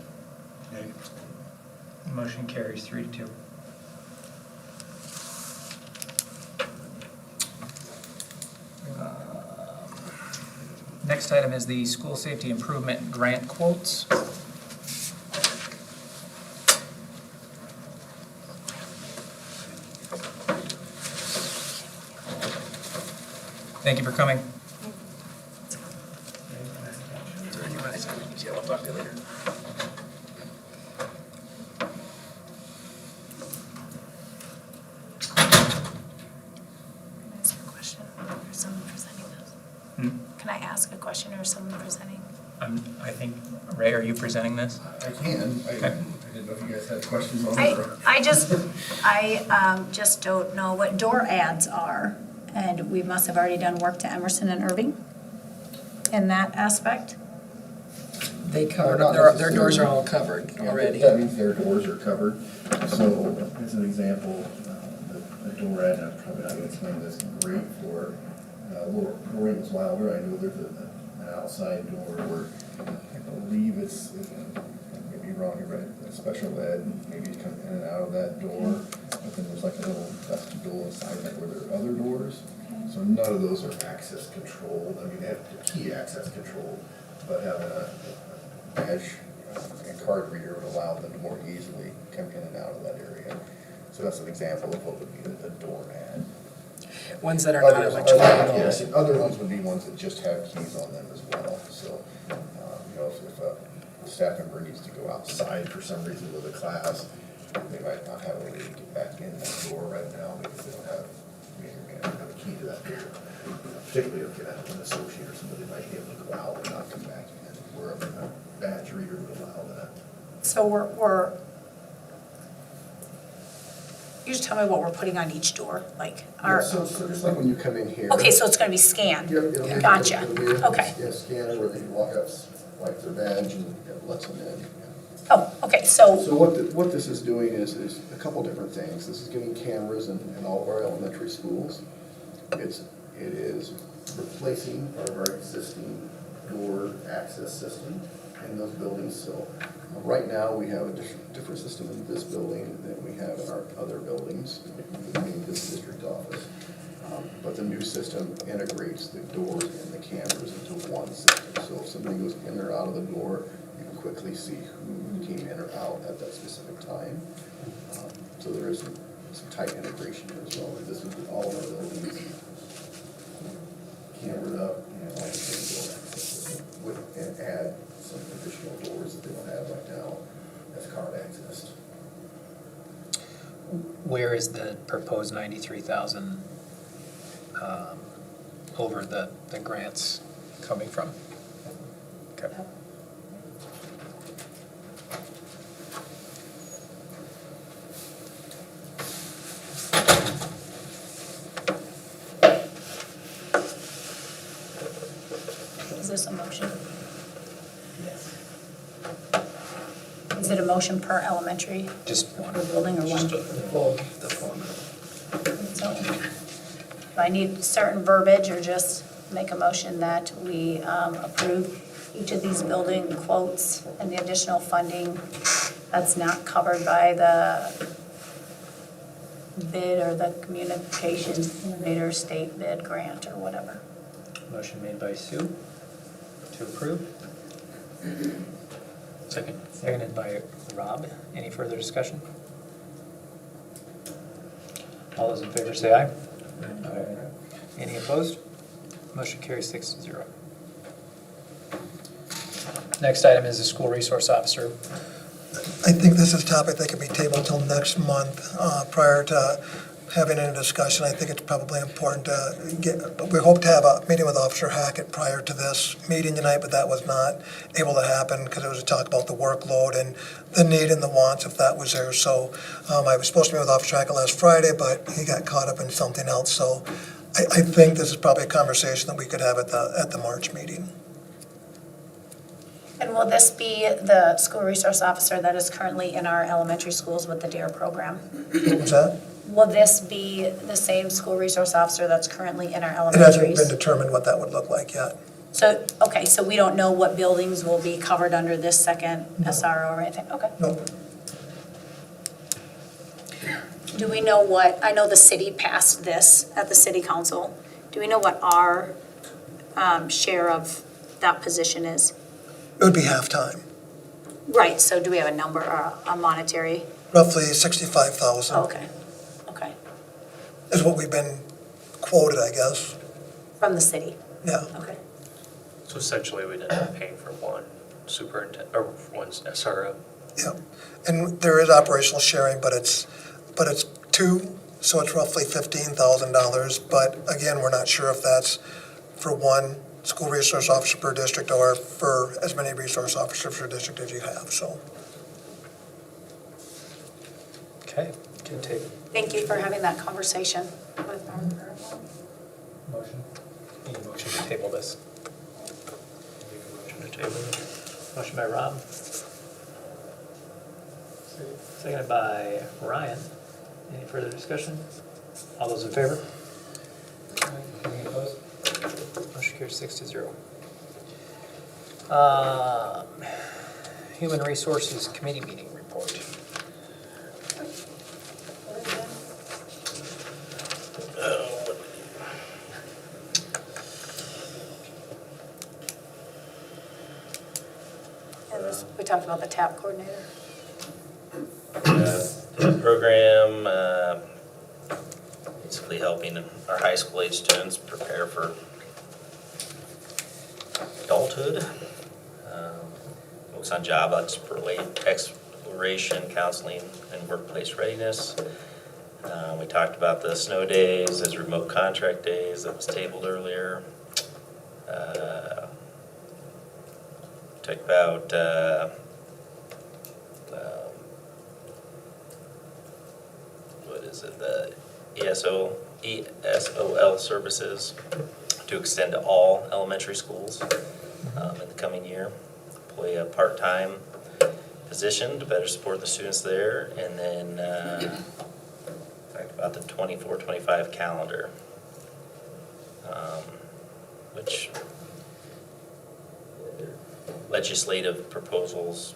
Motion carries 3-2. Next item is the school safety improvement grant quotes. Thank you for coming. We'll talk to you later. Can I ask a question or someone presenting? I think, Ray, are you presenting this? I can. I didn't know if you guys had questions on I it. just don't know what door ads are, and we must have already done work to Emerson and Irving in that aspect. They covered, Not their doors are necessarily. all covered Yeah, already. That means their doors are covered. So, as an example, the door ad, I'm probably not gonna explain this great for, Lorraine was Wilder. I know there's an outside door where I believe it's, I may be wrong here, but special ed, maybe you come in and out of that door, but then there's like a little vestibule inside that where there are other doors. So none of those are access controlled. I mean, they have key access control, but having a badge and card reader would allow them to more easily come in and out of that area. So that's an example of what would be a door ad. Ones that are not electronic. Yes, and other ones would be ones that just have keys on them as well. So, you know, if a staff member needs to go outside for some reason with a class, they might not have a way to get back in that door right now because they don't have, have a key to that door. Particularly if you have an associate or somebody might be able to go out and not come back in, where a badge reader would allow that. So you just tell me what we're putting on each door, like our. Yeah, so just like when you come in here. Okay, so it's gonna be scanned. Yep, it'll be- Gotcha. it'll be a- Okay. Yeah, scanner where they walk up, swipe their badge and it lets them in. Oh, okay, so, So what this is doing is a couple different things. This is getting cameras in all of our elementary schools. It is replacing part of our existing door access system in those buildings. So right now, we have a different system in this building than we have in our other buildings, including this district office. But the new system integrates the doors and the cameras into one system. So if somebody goes in or out of the door, you can quickly see who came in or out at that specific time. So there is some tight integration here as well. This is all of our buildings cambered up and all the same door access and add some additional doors that they don't have right now as card access. Where is the proposed 93,000 over the grants coming from? Okay. is this a motion? Yes. Is it a motion per elementary? Just one. Per building or one? The phone. So, do I need certain verbiage or just make a motion that we approve each of these building quotes and the additional funding that's not covered by the bid or the communications innovator state bid grant or whatever? Motion made by Sue to approve. Second. Seconded by Rob. Any further discussion? All those in favor say aye. Aye. Any opposed? Motion carries 6-0. Next item is the school resource officer. I think this is a topic that could be tabled until next month, prior to having any discussion. I think it's probably important to we hope to have a meeting with Officer Hackett prior to this meeting tonight, but that was not able to happen because it was a talk about the workload and the need and the wants if that was there. So I was supposed to meet with Officer Hackett last Friday, but he got caught up in something else. So I think this is probably a conversation that we could have at the March meeting. And will this be the school resource officer that is currently in our elementary schools with the DARE program? What was that? Will this be the same school resource officer that's currently in our It elementaries? hasn't been determined what that would look like yet. So, okay, so we don't know what buildings will be covered under this second SRO or anything? Okay. No. Do we know what, I know the city passed this at the city council. Do we know what our share of that position is? It would be half-time, Right, so do we have a number or a monetary? roughly 65,000. Okay, okay. Is what we've been quoted, I guess. From the city? Yeah. Okay. So essentially, we'd end up paying for one superintendent, or one SRO. Yeah, and there is operational sharing, but it's two, so it's roughly $15,000. But again, we're not sure if that's for one school resource officer per district or for as many resource officers per district as you have, so. Okay, good take. Thank you for having that conversation with our Motion? Need a motion to table this. Motion to table. Motion by Rob. Seconded by Ryan. Any further discussion? All those in favor? Any opposed? Motion carries 6-0. Human Resources Committee meeting report. And we talked about the TAP coordinator. Program, basically helping our high school age students prepare for adulthood. Focus on job exploration, counseling, and workplace readiness. We talked about the snow days as remote contract days that was tabled earlier. Talked about the ESOL services to extend to all elementary schools in the coming year. Employ a part-time position to better support the students there, and then talked about the 24-25 calendar, which legislative proposals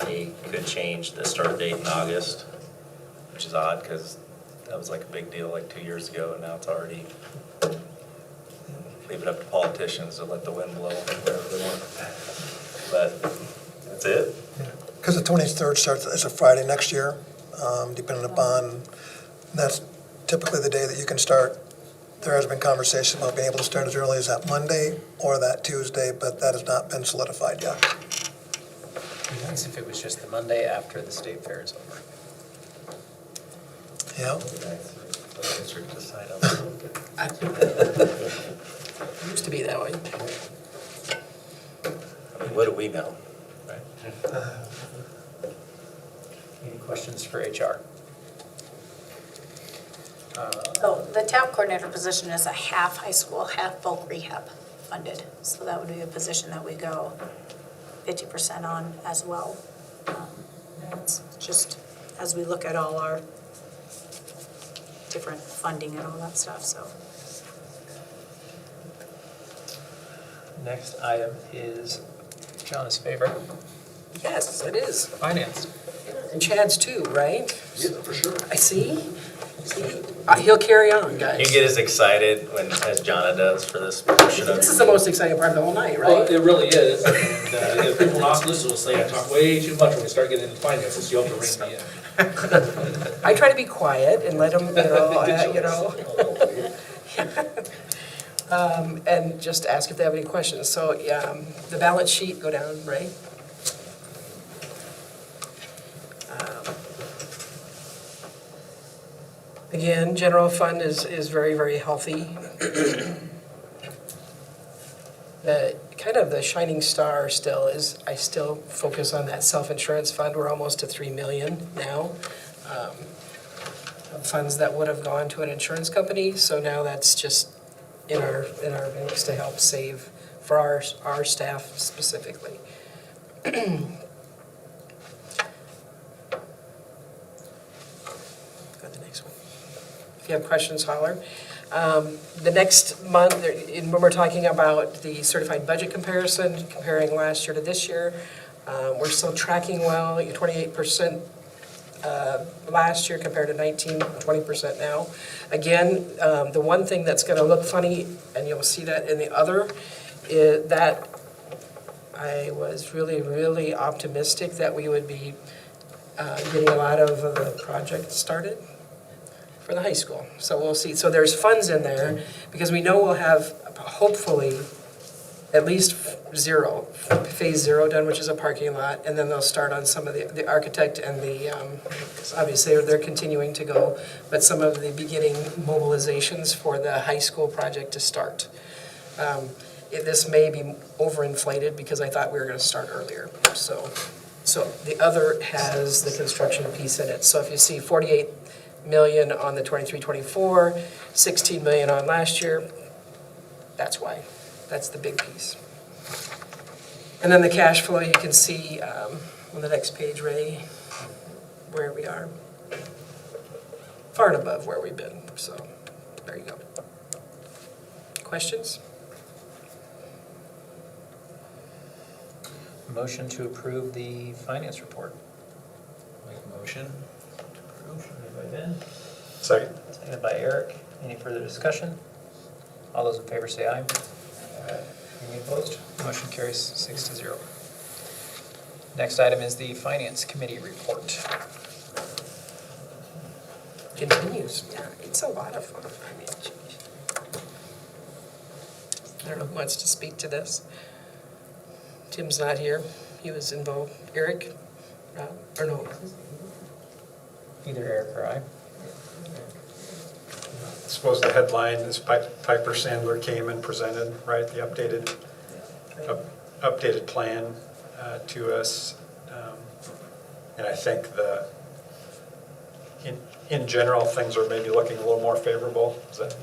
could change the start date in August, which is odd because that was like a big deal like 2 years ago, and now it's already, leave it up to politicians to let the wind blow wherever they want. But that's it. Because the 23rd starts as a Friday next year, depending upon, that's typically the day that you can start. There has been conversation about being able to start as early as that Monday or that Tuesday, but that has not been solidified yet. It'd be nice if it was just the Monday after the state fair is over. Yeah. District decide on Used to be that way. I mean, what do we know? Right? Any questions for HR? So the TAP coordinator position is a half high school, half bulk rehab funded. So that would be a position that we go 50% on as well. It's just as we look at all our different funding and all that stuff, so. Next item is John's favorite, Yes, it is. finance. And Chad's too, right? Yeah, for sure. I see. He'll carry on, guys. You get as excited as Jonna does for this portion of This your is the most exciting part of the whole night, Well, right? it really is, and if people not listen will say I talk way too much when we start getting into finances, you have to rein me in. I try to be quiet and let him, and just ask if they have any questions. So, the balance sheet, go down, right? Again, general fund is very, very healthy. The shining star still is, I still focus on that self-insurance fund. We're almost to 3 million now. Funds that would have gone to an insurance company, so now that's just in our banks to help save for our staff specifically. Got the next one. If you have questions, holler. The next month, when we're talking about the certified budget comparison, comparing last year to this year, we're still tracking well, 28% last year compared to 20% now. Again, the one thing that's going to look funny, and you'll see that in the other, is that I was really, really optimistic that we would be getting a lot of the projects started for the high school. So we'll see. So there's funds in there because we know we'll have hopefully at least phase zero done, which is a parking lot, and then they'll start on some of the architect and the, 'cause obviously they're continuing to go, but some of the beginning mobilizations for the high school project to start. This may be overinflated because I thought we were gonna start earlier, so the other has the construction piece in it. So if you see 48 million on the 23-24, 16 million on last year, that's why. That's the big piece. And then the cash flow, you can see on the next page, Ray, where we are. Far and above where we've been, so there you go. Questions? Motion to approve the finance report. Make a motion to approve. Made by Ben, Second. Seconded by Eric. Any further discussion? All those in favor say aye. Any opposed? Motion carries 6-0. Next item is the Finance Committee report. Continues. Yeah, it's a lot of fun. I mean, geez. I don't know who wants to speak to this. Tim's not here. He was involved. Eric? Or no? Either Eric or I. I suppose the headline is Piper Sandler came and presented, right, the updated plan to us. And I think in general, things are maybe looking a little more favorable. Is that,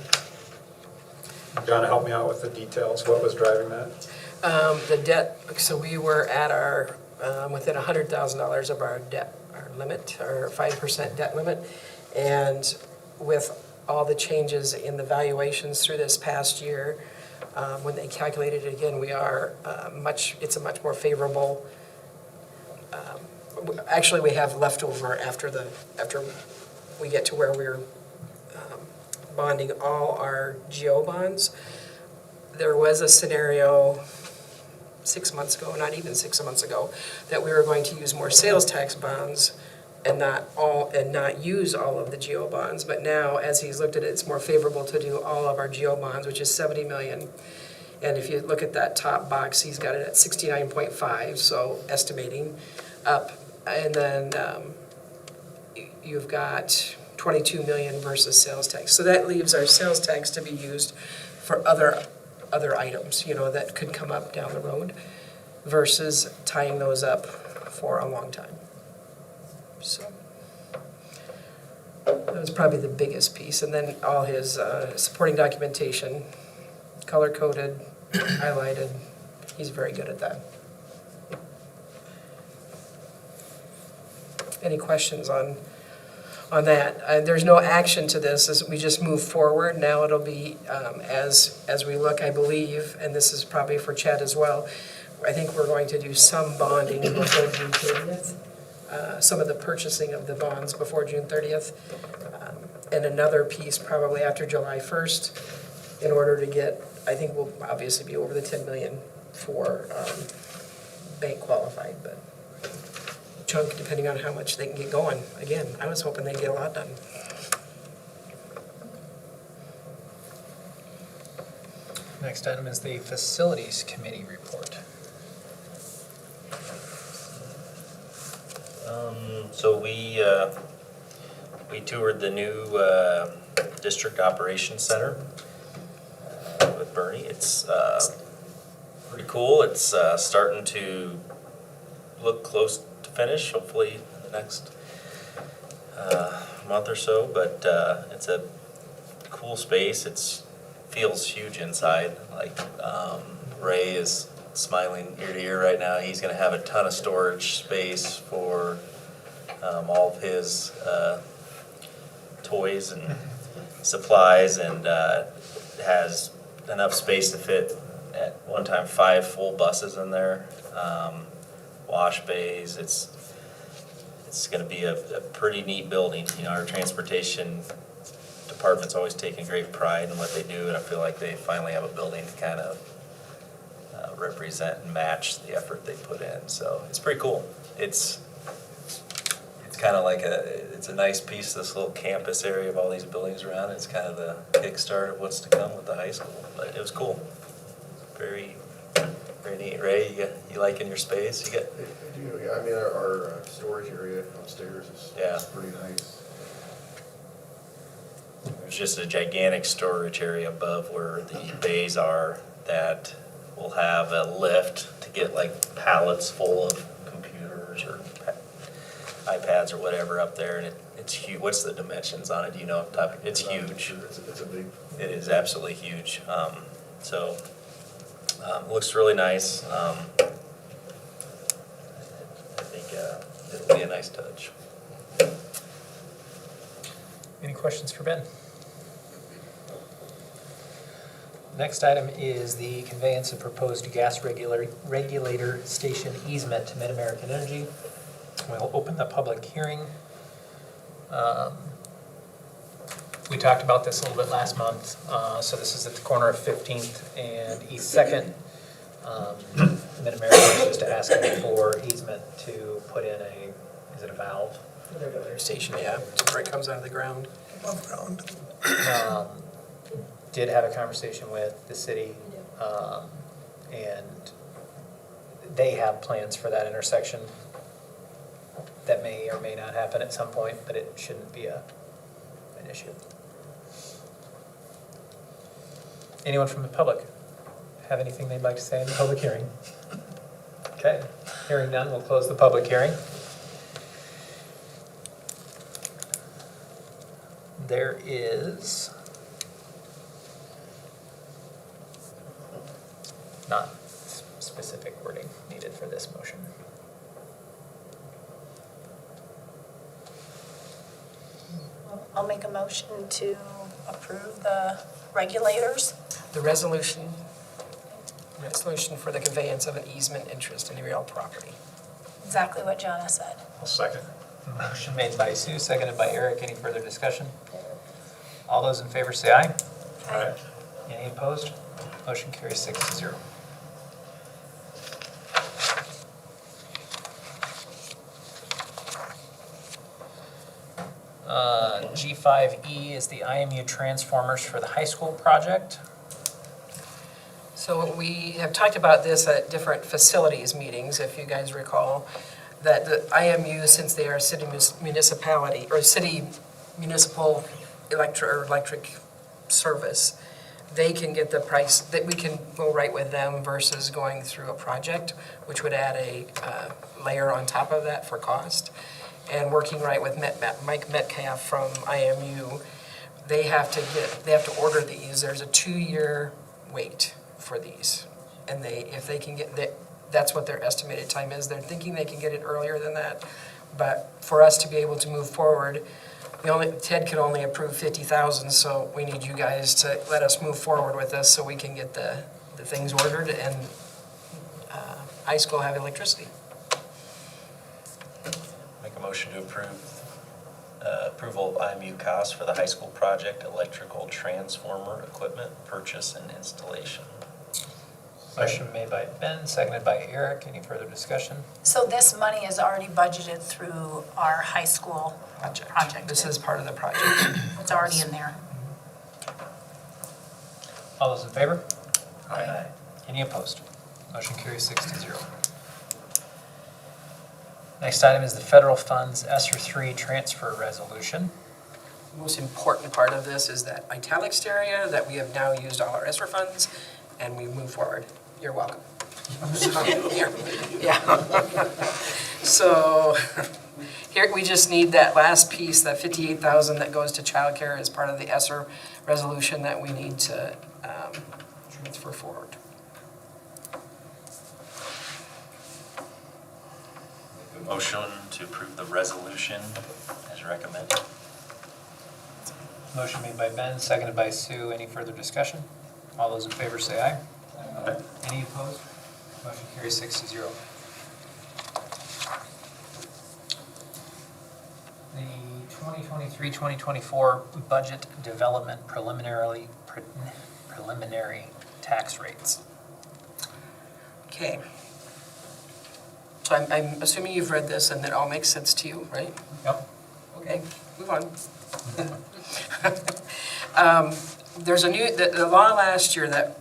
Donna, help me out with the details. What was driving that? The debt, so we were at our, within $100,000 of our debt, our limit, our 5% debt limit. And with all the changes in the valuations through this past year, when they calculated it again, we are it's a much more favorable, actually we have leftover after we get to where we're bonding all our GO bonds. There was a scenario 6 months ago, not even 6 months ago, that we were going to use more sales tax bonds and not use all of the GO bonds. But now, as he's looked at it, it's more favorable to do all of our GO bonds, which is 70 million. And if you look at that top box, he's got it at 69.5, so estimating up. And then you've got 22 million versus sales tax. So that leaves our sales tax to be used for other items, that could come up down the road versus tying those up for a long time. So that was probably the biggest piece. And then all his supporting documentation, color-coded, highlighted. He's very good at that. Any questions on that? There's no action to this, as we just move forward. Now it'll be, as we look, I believe, and this is probably for Chad as well, I think we're going to do some bonding before June 30th. Some of the purchasing of the bonds before June 30th. And another piece probably after July 1st in order to get, I think we'll obviously be over the 10 million for bank qualified, but chunk depending on how much they can get going. Again, I was hoping they'd get a lot done. Next item is the Facilities Committee report. So we toured the new District Operations Center with Bernie. It's pretty cool. It's starting to look close to finish, hopefully in the next month or so, but it's a cool space. It feels huge inside. Like Ray is smiling ear to ear right now. He's going to have a ton of storage space for all of his toys and supplies, and has enough space to fit at one time 5 full buses in there, wash bays. It's going to be a pretty neat building. Our transportation department's always taken great pride in what they do, and I feel like they finally have a building to kind of represent and match the effort they put in. So it's pretty cool. It's kind of like it's a nice piece, this little campus area of all these buildings around. It's kind of the kickstart of what's to come with the high school. But it was cool. Very, very neat. Ray, you liking your space? You got? Yeah, I mean, our storage area upstairs is pretty nice. There's just a gigantic storage area above where the bays are that will have a lift to get like pallets full of computers or iPads or whatever up there, and it's huge. What's the dimensions on it? Do you know? It's huge. It's a big. It is absolutely huge. It looks really nice. I think it'll be a nice touch. Any questions for Ben? Next item is the conveyance of proposed gas regulator station easement to Mid-American Energy. We'll open the public hearing. We talked about this a little bit last month. So this is at the corner of 15th and East 2nd. Mid-American is just asking for easement to put in is it a valve? Regulator station, yeah, where it comes out of the ground. Above ground. Did have a conversation with the city, and they have plans for that intersection that may or may not happen at some point, but it shouldn't be an issue. Anyone from the public have anything they'd like to say in the public hearing? Okay, hearing none, we'll close the public hearing. There is not specific wording needed for this motion. I'll make a motion to approve the regulators. The resolution for the conveyance of an easement interest in the real property. Exactly what Jonna said. I'll second. Motion made by Sue, seconded by Eric. Any further discussion? All those in favor say aye. Aye. Any opposed? Motion carries 6-0. G5E is the IMU transformers for the high school project. So we have talked about this at different facilities meetings, if you guys recall, that the IMU, since they are a city municipality, or city municipal electric service, they can get the price, that we can go right with them versus going through a project, which would add a layer on top of that for cost. And working right with Mike Metcalf from IMU, they have to order these. There's a 2-year wait for these. And if they can get, that's what their estimated time is. They're thinking they can get it earlier than that. But for us to be able to move forward, Ted can only approve 50,000, so we need you guys to let us move forward with this so we can get the things ordered and high school have electricity. Make a motion to approve approval of IMU costs for the high school project electrical transformer equipment purchase and installation. Motion made by Ben, seconded by Eric. Any further discussion? So this money is already budgeted through our high school project. This is part of the project. It's already in there. All those in favor? Aye. Any opposed? Motion carries 6-0. Next item is the federal funds ESSER 3 transfer resolution. The most important part of this is that italics area, that we have now used all our ESSER funds, and we move forward. You're welcome. Yeah. So here, we just need that last piece, that 58,000 that goes to childcare as part of the ESSER resolution that we need to transfer forward. Motion to approve the resolution as recommended. Motion made by Ben, seconded by Sue. Any further discussion? All those in favor say aye. Aye. Any opposed? Motion carries 6-0. The 2023-2024 budget development preliminary tax rates. Okay. So I'm assuming you've read this and it all makes sense to you, right? Yep. Okay, move on. There's the law last year that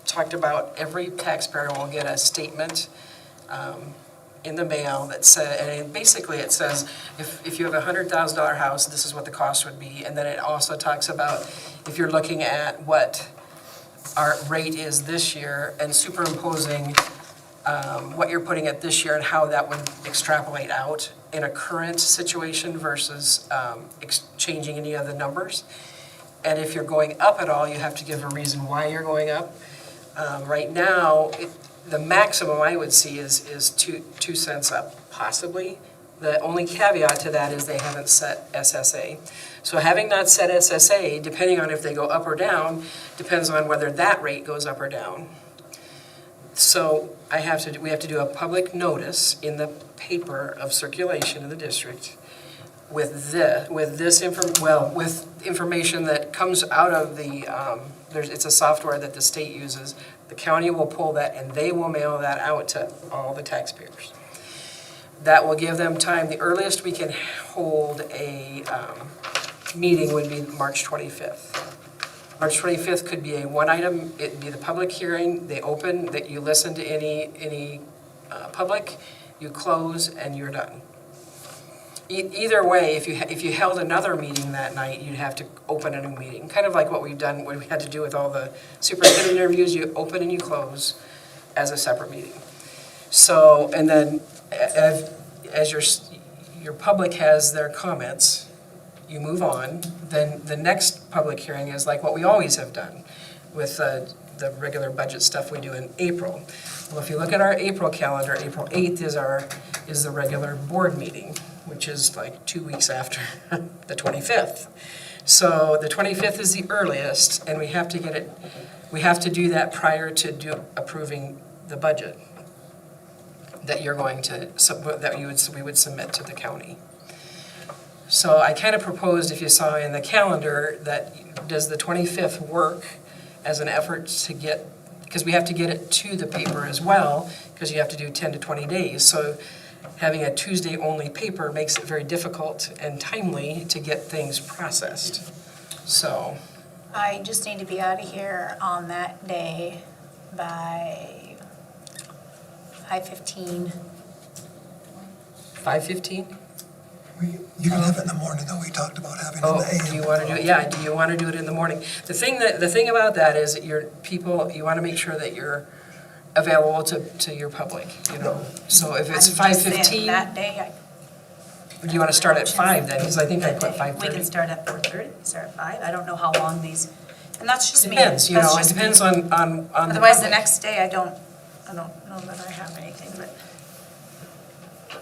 talked about every taxpayer will get a statement in the mail that said, and basically it says, if you have a $100,000 house, this is what the cost would be. And then it also talks about if you're looking at what our rate is this year and superimposing what you're putting at this year and how that would extrapolate out in a current situation versus changing any of the numbers. And if you're going up at all, you have to give a reason why you're going up. Right now, the maximum I would see is 2 cents up, possibly. The only caveat to that is they haven't set SSA. So having not set SSA, depending on if they go up or down, depends on whether that rate goes up or down. So we have to do a public notice in the paper of circulation in the district with information that comes out of the, it's a software that the state uses. The county will pull that and they will mail that out to all the taxpayers. That will give them time. The earliest we can hold a meeting would be March 25th. March 25th could be a one item, it'd be the public hearing, they open, that you listen to any public, you close, and you're done. Either way, if you held another meeting that night, you'd have to open a new meeting. Kind of like what we've done, what we had to do with all the superintendent interviews, you open and you close as a separate meeting. So, and then as your public has their comments, you move on, then the next public hearing is like what we always have done with the regular budget stuff we do in April. Well, if you look at our April calendar, April 8th is the regular board meeting, which is like 2 weeks after the 25th. So the 25th is the earliest, and we have to do that prior to approving the budget that you're going to, we would submit to the county. So I kind of proposed, if you saw in the calendar, that does the 25th work as an effort to get, because we have to get it to the paper as well, because you have to do 10 to 20 days. So having a Tuesday-only paper makes it very difficult and timely to get things processed. So I just need to be out of here on that day by 5:15. 5:15? You can have it in the morning, though. We talked about having it in the AM. Do you want to do it? Yeah, do you want to do it in the morning? The thing about that is that you want to make sure that you're available to your public, you know. So if it's 5:15, That day, do you want to start at 5 then? Because I think I put 5:30. we can start at 4:30, start at 5. I don't know how long these, and that's just me. Depends, you That's know, it just me. depends on the Otherwise, the public. next day, I don't know that I have anything, but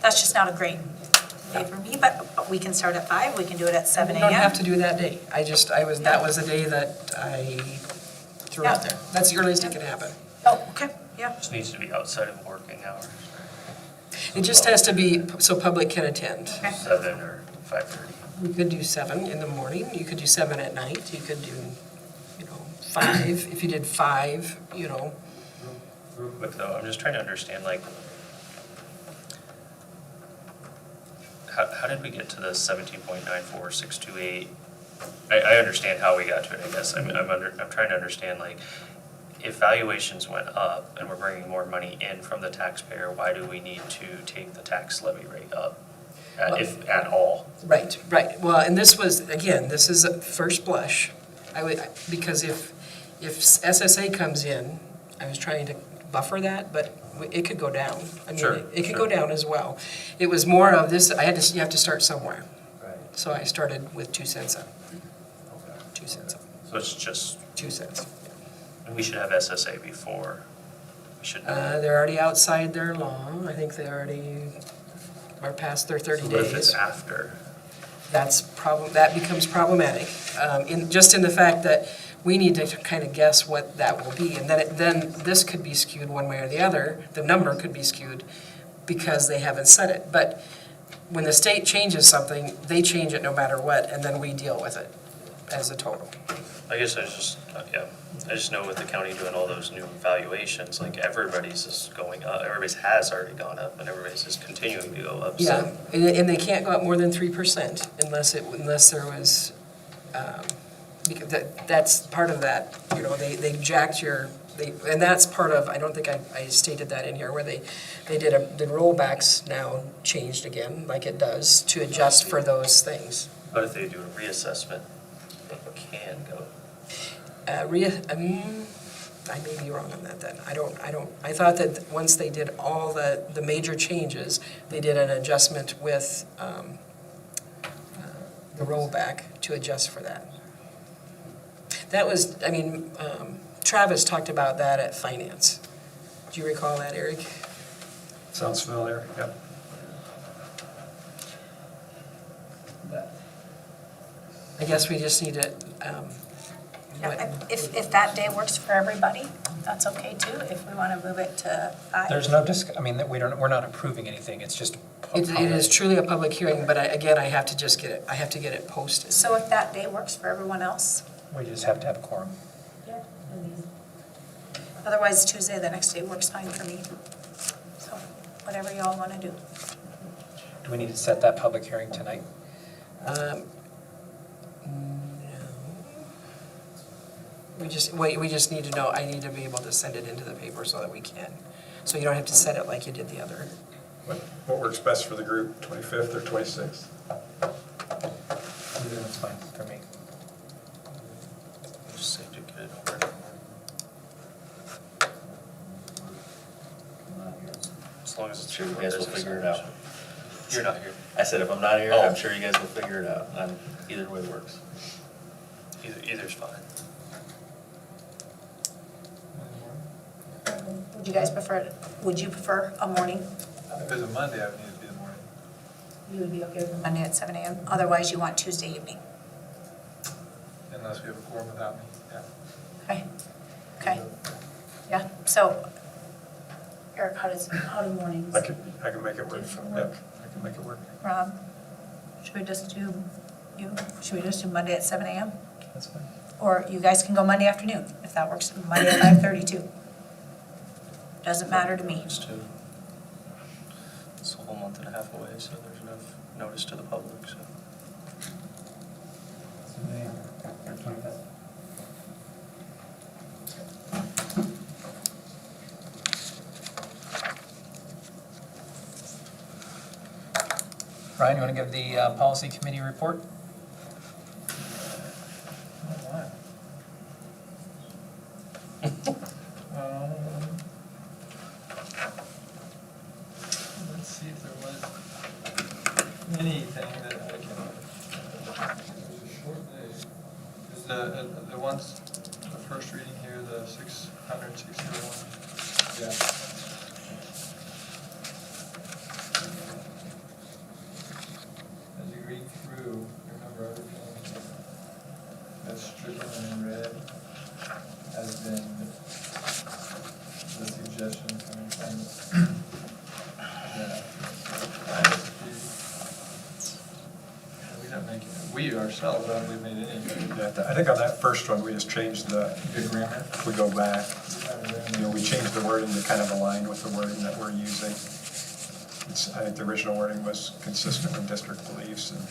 that's just not a great day for me, but we can start at 5, we can do it at 7 You a.m. don't have to do that day. That was the day that I threw out there. That's the earliest it can happen. Oh, okay, yeah. Just needs to be outside of working hours. It just has to be so public can attend. 7 or 5:30. We could do 7 in the morning, you could do 7 at night, you could do, 5, if you did 5, Real quick though, I'm just trying to understand, like, how did we get to the 17.94628? I understand how we got to it, I guess. I'm trying to understand, like, if valuations went up and we're bringing more money in from the taxpayer, why do we need to take the tax levy rate up, if at all? Right. Well, and this is a first blush. Because if SSA comes in, I was trying to buffer that, but it could go down. I mean, it could go down as well. It was more of this, you have to start somewhere. Right. So I started with 2 cents up. 2 cents up. So it's just 2 cents. And we should have SSA before. We should. They're already outside their law. I think they already are past their 30 days. What if it's after? That becomes problematic, in the fact that we need to kind of guess what that will be, and then this could be skewed one way or the other. The number could be skewed because they haven't set it. But when the state changes something, they change it no matter what, and then we deal with it. as a total. I guess I just know with the county doing all those new valuations, like everybody's is going up, everybody's has already gone up, and everybody's is continuing to go up, Yeah, so. and they can't go up more than 3% unless there was, because that's part of that, you know, they jacked and that's part of, I don't think I stated that in here, where they did the rollbacks now changed again, like it does, to adjust for those things. But if they do a reassessment, they can go. I may be wrong on that then. I thought that once they did all the major changes, they did an adjustment with the rollback to adjust for that. That was, Travis talked about that at finance. Do you recall that, Eric? Sounds familiar, yep. I guess we just need to, If that day works for everybody, that's okay too, if we want to move it to 5. There's no we're not approving anything, it's just. it is truly a public hearing, but again, I have to get it posted. So if that day works for everyone else? We just have to have a quorum. Yeah. Otherwise, Tuesday, the next day works fine for me. So whatever y'all want to do. Do we need to set that public hearing tonight? No. We just need to know, I need to be able to send it into the paper so that we can. So you don't have to set it like you did the other. What works best for the group, 25th or 26th? Either one's fine for me. Just say to get it over. As long as it's. Sure, you guys will figure it out. You're not here. I said if I'm not here, Oh. I'm sure you guys will figure it out. Either way works. Either's fine. Would you prefer a morning? If it's a Monday, I would need to be the morning. You would be okay with Monday at 7 a.m.? Otherwise, you want Tuesday evening? Unless we have a quorum without me, yeah. Okay. Yeah, so, Eric, how do mornings? I can make it work. Yep, I can make it work. Rob, should we just do Monday at 7 a.m.? That's fine. Or you guys can go Monday afternoon, if that works, Monday at 5:32. Doesn't matter to me. It's a whole month and a half away, so there's enough notice to the public, so. Ryan, you want to give the policy committee report? Let's see if there was anything that I can. It was a short day. Is the ones, the first reading here, the 661? Yeah. As you read through, remember everything that's stricken and read has been the suggestion coming from we ourselves haven't really made any. Yeah, I think on that first one, we just changed the grammar. If we go back, we changed the wording to kind of align with the wording that we're using. I think the original wording was consistent with district beliefs, and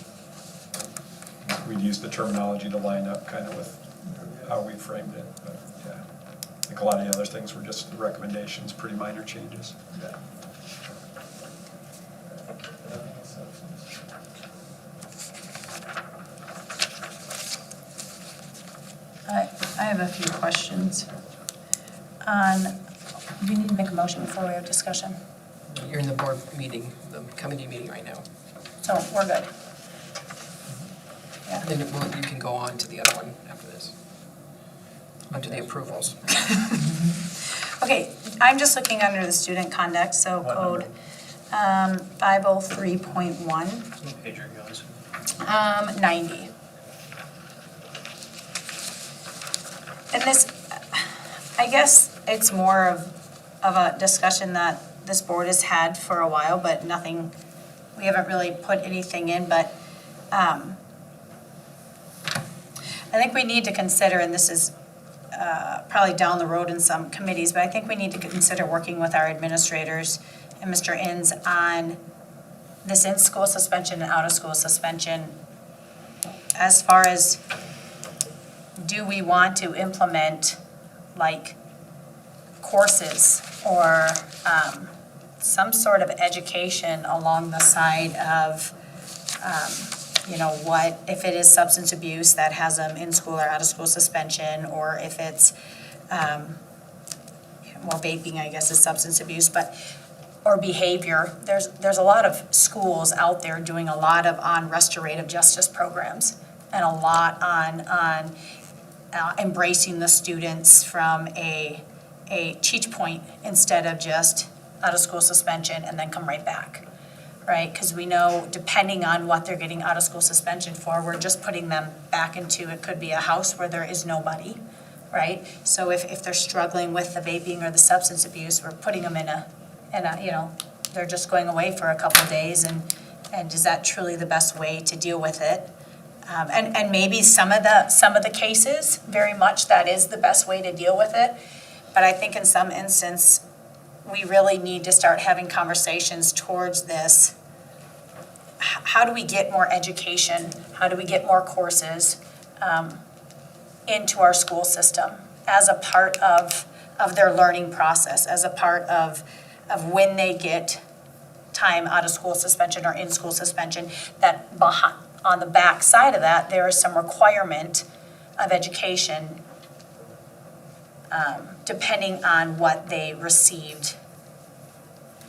we'd use the terminology to line up kind of with how we framed it. But yeah, I think a lot of the other things were just the recommendations, pretty minor changes. Yeah. I have a few questions. Do you need to make a motion before we have discussion? You're in the board meeting, the committee meeting right now. So we're good. And then you can go on to the other one after this. Onto the approvals. Okay, I'm just looking under the student conduct, so code 503.1. What page are you on? 90. And this, I guess it's more of a discussion that this board has had for a while, but nothing, we haven't really put anything in, but I think we need to consider, and this is probably down the road in some committees, but I think we need to consider working with our administrators and Mr. Inns on this in-school suspension and out-of-school suspension. As far as, do we want to implement like courses or some sort of education along the side of, what, if it is substance abuse that has them in school or out of school suspension, or if it's, vaping, I guess, is substance abuse, or behavior. There's a lot of schools out there doing a lot on restorative justice programs and a lot on embracing the students from a teach point instead of just out of school suspension and then come right back, right? Because we know depending on what they're getting out of school suspension for, we're just putting them back into, it could be a house where there is nobody, right? So if they're struggling with the vaping or the substance abuse, we're putting them in a they're just going away for a couple of days, and is that truly the best way to deal with it? And maybe some of the cases, very much that is the best way to deal with it. But I think in some instance, we really need to start having conversations towards this. How do we get more education? How do we get more courses into our school system as a part of their learning process, as a part of when they get time out of school suspension or in school suspension, that on the back side of that, there is some requirement of education depending on what they received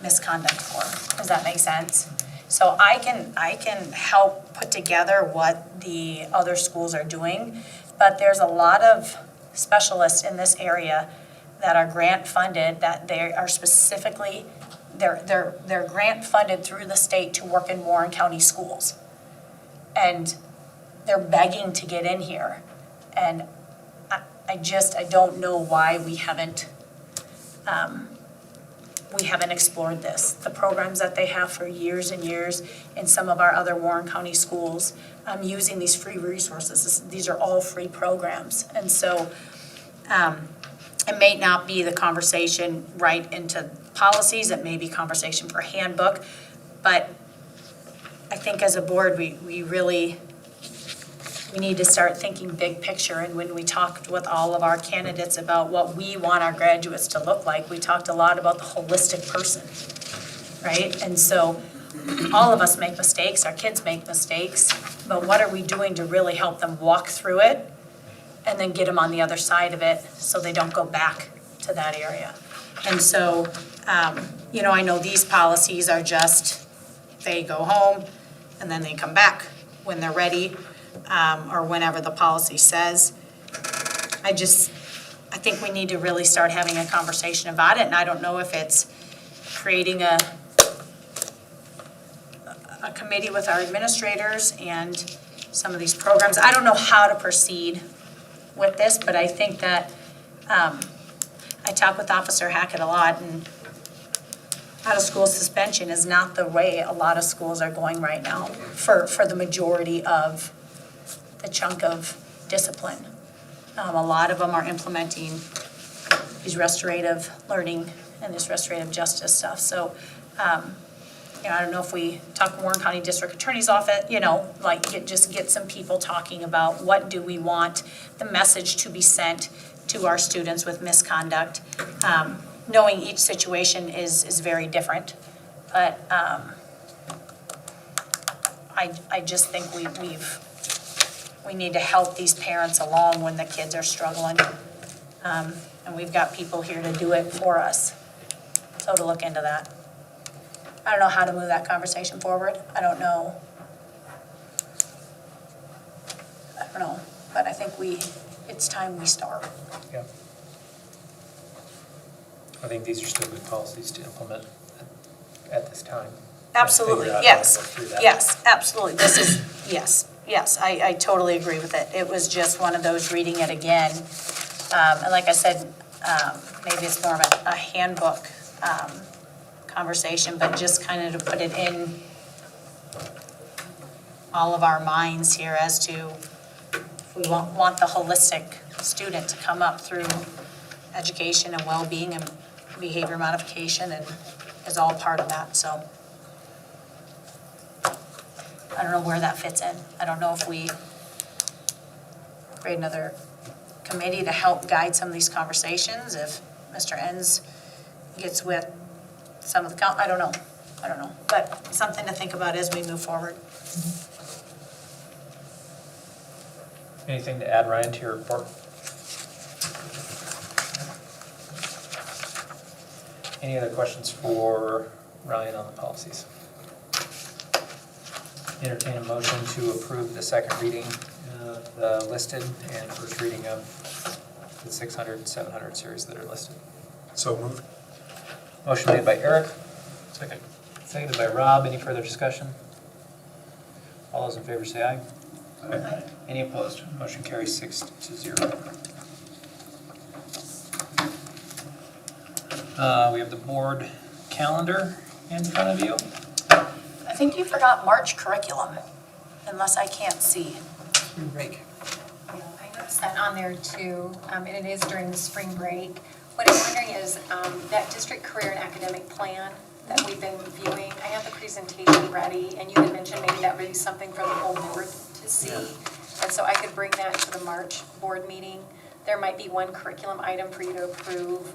misconduct for. Does that make sense? So I can help put together what the other schools are doing, but there's a lot of specialists in this area that are grant funded, that they are specifically, they're grant funded through the state to work in Warren County schools. And they're begging to get in here. And I don't know why we haven't explored this. The programs that they have for years and years in some of our other Warren County schools, using these free resources. These are all free programs. And so it may not be the conversation right into policies, it may be conversation for handbook, but I think as a board, we need to start thinking big picture. And when we talked with all of our candidates about what we want our graduates to look like, we talked a lot about the holistic person, right? And so all of us make mistakes, our kids make mistakes, but what are we doing to really help them walk through it and then get them on the other side of it so they don't go back to that area? And so, I know these policies are just, they go home and then they come back when they're ready, or whenever the policy says. I think we need to really start having a conversation about it, and I don't know if it's creating a committee with our administrators and some of these programs. I don't know how to proceed with this, but I think that I talk with Officer Hackett a lot, and out-of-school suspension is not the way a lot of schools are going right now for the majority of the chunk of discipline. A lot of them are implementing these restorative learning and this restorative justice stuff. So, I don't know if we talk to Warren County District Attorney's Office, just get some people talking about what do we want the message to be sent to our students with misconduct. Knowing each situation is very different, but I just think we need to help these parents along when the kids are struggling, and we've got people here to do it for us. So to look into that. I don't know how to move that conversation forward. I don't know, but I think it's time we start. Yeah. I think these are still good policies to implement at this time. Absolutely, yes, absolutely. This is, yes, I totally agree with it. It was just one of those reading it again. And like I said, maybe it's more of a handbook conversation, but just kind of to put it in all of our minds here as to we want the holistic student to come up through education and well-being and behavior modification, and is all part of that, so. I don't know where that fits in. I don't know if we create another committee to help guide some of these conversations, if Mr. Enns gets with some of the, I don't know, but something to think about as we move forward. Anything to add, Ryan, to your report? Any other questions for Ryan on the policies? Entertain a motion to approve the second reading of the listed and first reading of the 600 and 700 series that are listed. So moved. Motion made by Eric. Second. Seconded by Rob. Any further discussion? All those in favor say aye. Aye. Any opposed? Motion carries 6-0. We have the board calendar in front of you. I think you forgot March curriculum, unless I can't see. Break. Yeah, I noticed that on there too, and it is during the spring break. What I'm wondering is, that district career and academic plan that we've been viewing, I have the presentation ready, and you had mentioned maybe that would be something for the whole board to see. And so I could bring that to the March board meeting. There might be one curriculum item for you to approve.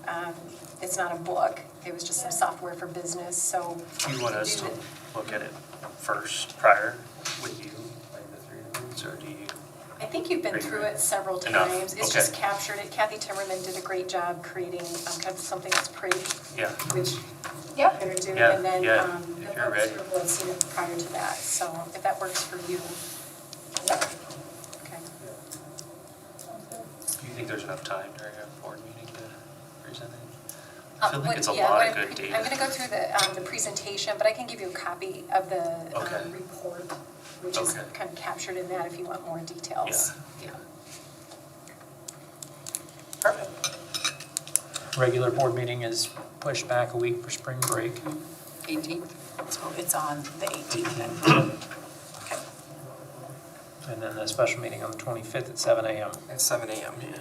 It's not a book, it was just some software for business, so. Do you want us to look at it first, prior, with you, like the three of us, or do you? I think you've been through it several Enough, times. It's okay. just captured it. Kathy Timmerman did a great job creating kind of something that's pretty, Yeah. which Yeah. better do. Yeah, And then yeah, the if you're purpose ready. group will have seen it prior to that. So if that works for you. Okay. Do you think there's enough time during a board meeting to present it? I feel like What- it's a yeah, lot what of good I'm data. going to go through the presentation, but I can give you a copy of the Okay. report, which is Okay. kind of captured in that if you want more details. Yeah. Perfect. Regular board meeting is pushed back a week for spring break. 18th. So it's on the 18th then. Okay. And then the special meeting on the 25th at 7 a.m. At 7 a.m., yeah.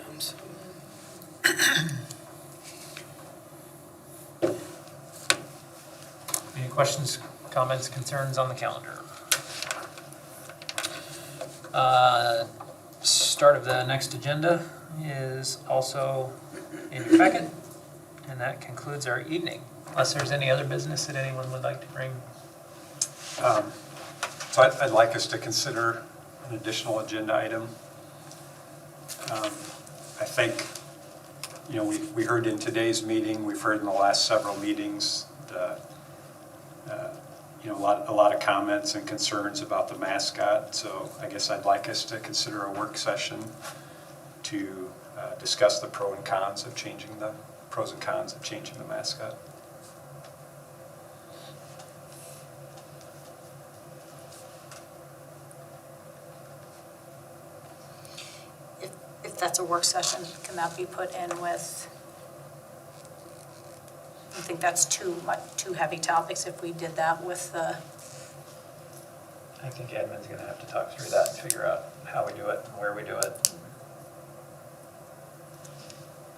Any questions, comments, concerns on the calendar? Start of the next agenda is also in your packet, and that concludes our evening. Unless there's any other business that anyone would like to bring. So I'd like us to consider an additional agenda item. I think, we heard in today's meeting, we've heard in the last several meetings, a lot of comments and concerns about the mascot. So I guess I'd like us to consider a work session to discuss the pros and cons of changing the mascot. If that's a work session, can that be put in with, I think that's too heavy topics if we did that with the, I think Edmund's gonna have to talk through that and figure out how we do it and where we do it.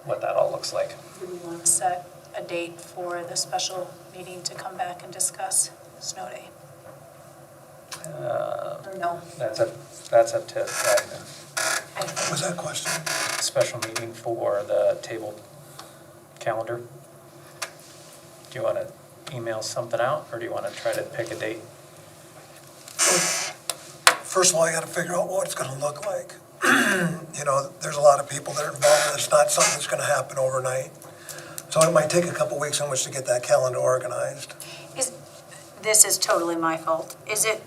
What that all looks like. do we want to set a date for the special meeting to come back and discuss snow day? Or no? That's up to, What was that question? special meeting for the table calendar. Do you want to email something out, or do you want to try to pick a date? First of all, I gotta figure out what it's gonna look like. There's a lot of people that are involved, and it's not something that's gonna happen overnight. So it might take a couple weeks in which to get that calendar organized. This is totally my fault. Is it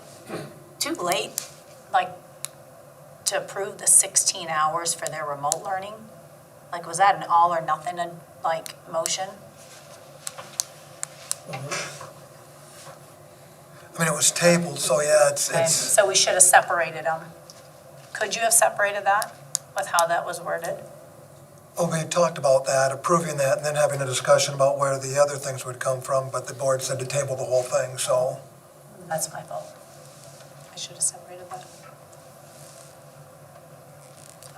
too late, to approve the 16 hours for their remote learning? Was that an all or nothing, motion? I mean, it was tabled, so yeah, it's, So we should have separated them. Could you have separated that with how that was worded? well, we had talked about that, approving that, and then having a discussion about where the other things would come from, but the board said to table the whole thing, so. That's my fault. I should have separated that.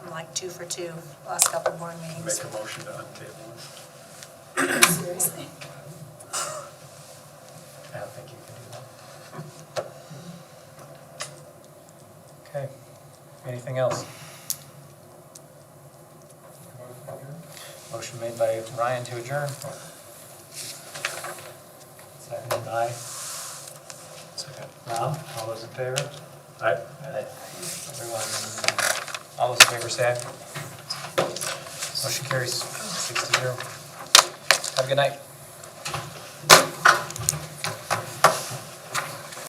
We're like 2 for 2 last couple board meetings. Make a motion to untable. Seriously. I don't think you can do that. Okay, anything else? Motion made by Ryan to adjourn. Seconded by? Second. Rob, all those in favor? Aye. Everyone, all those in favor say aye. Motion carries 6-0. Have a good night.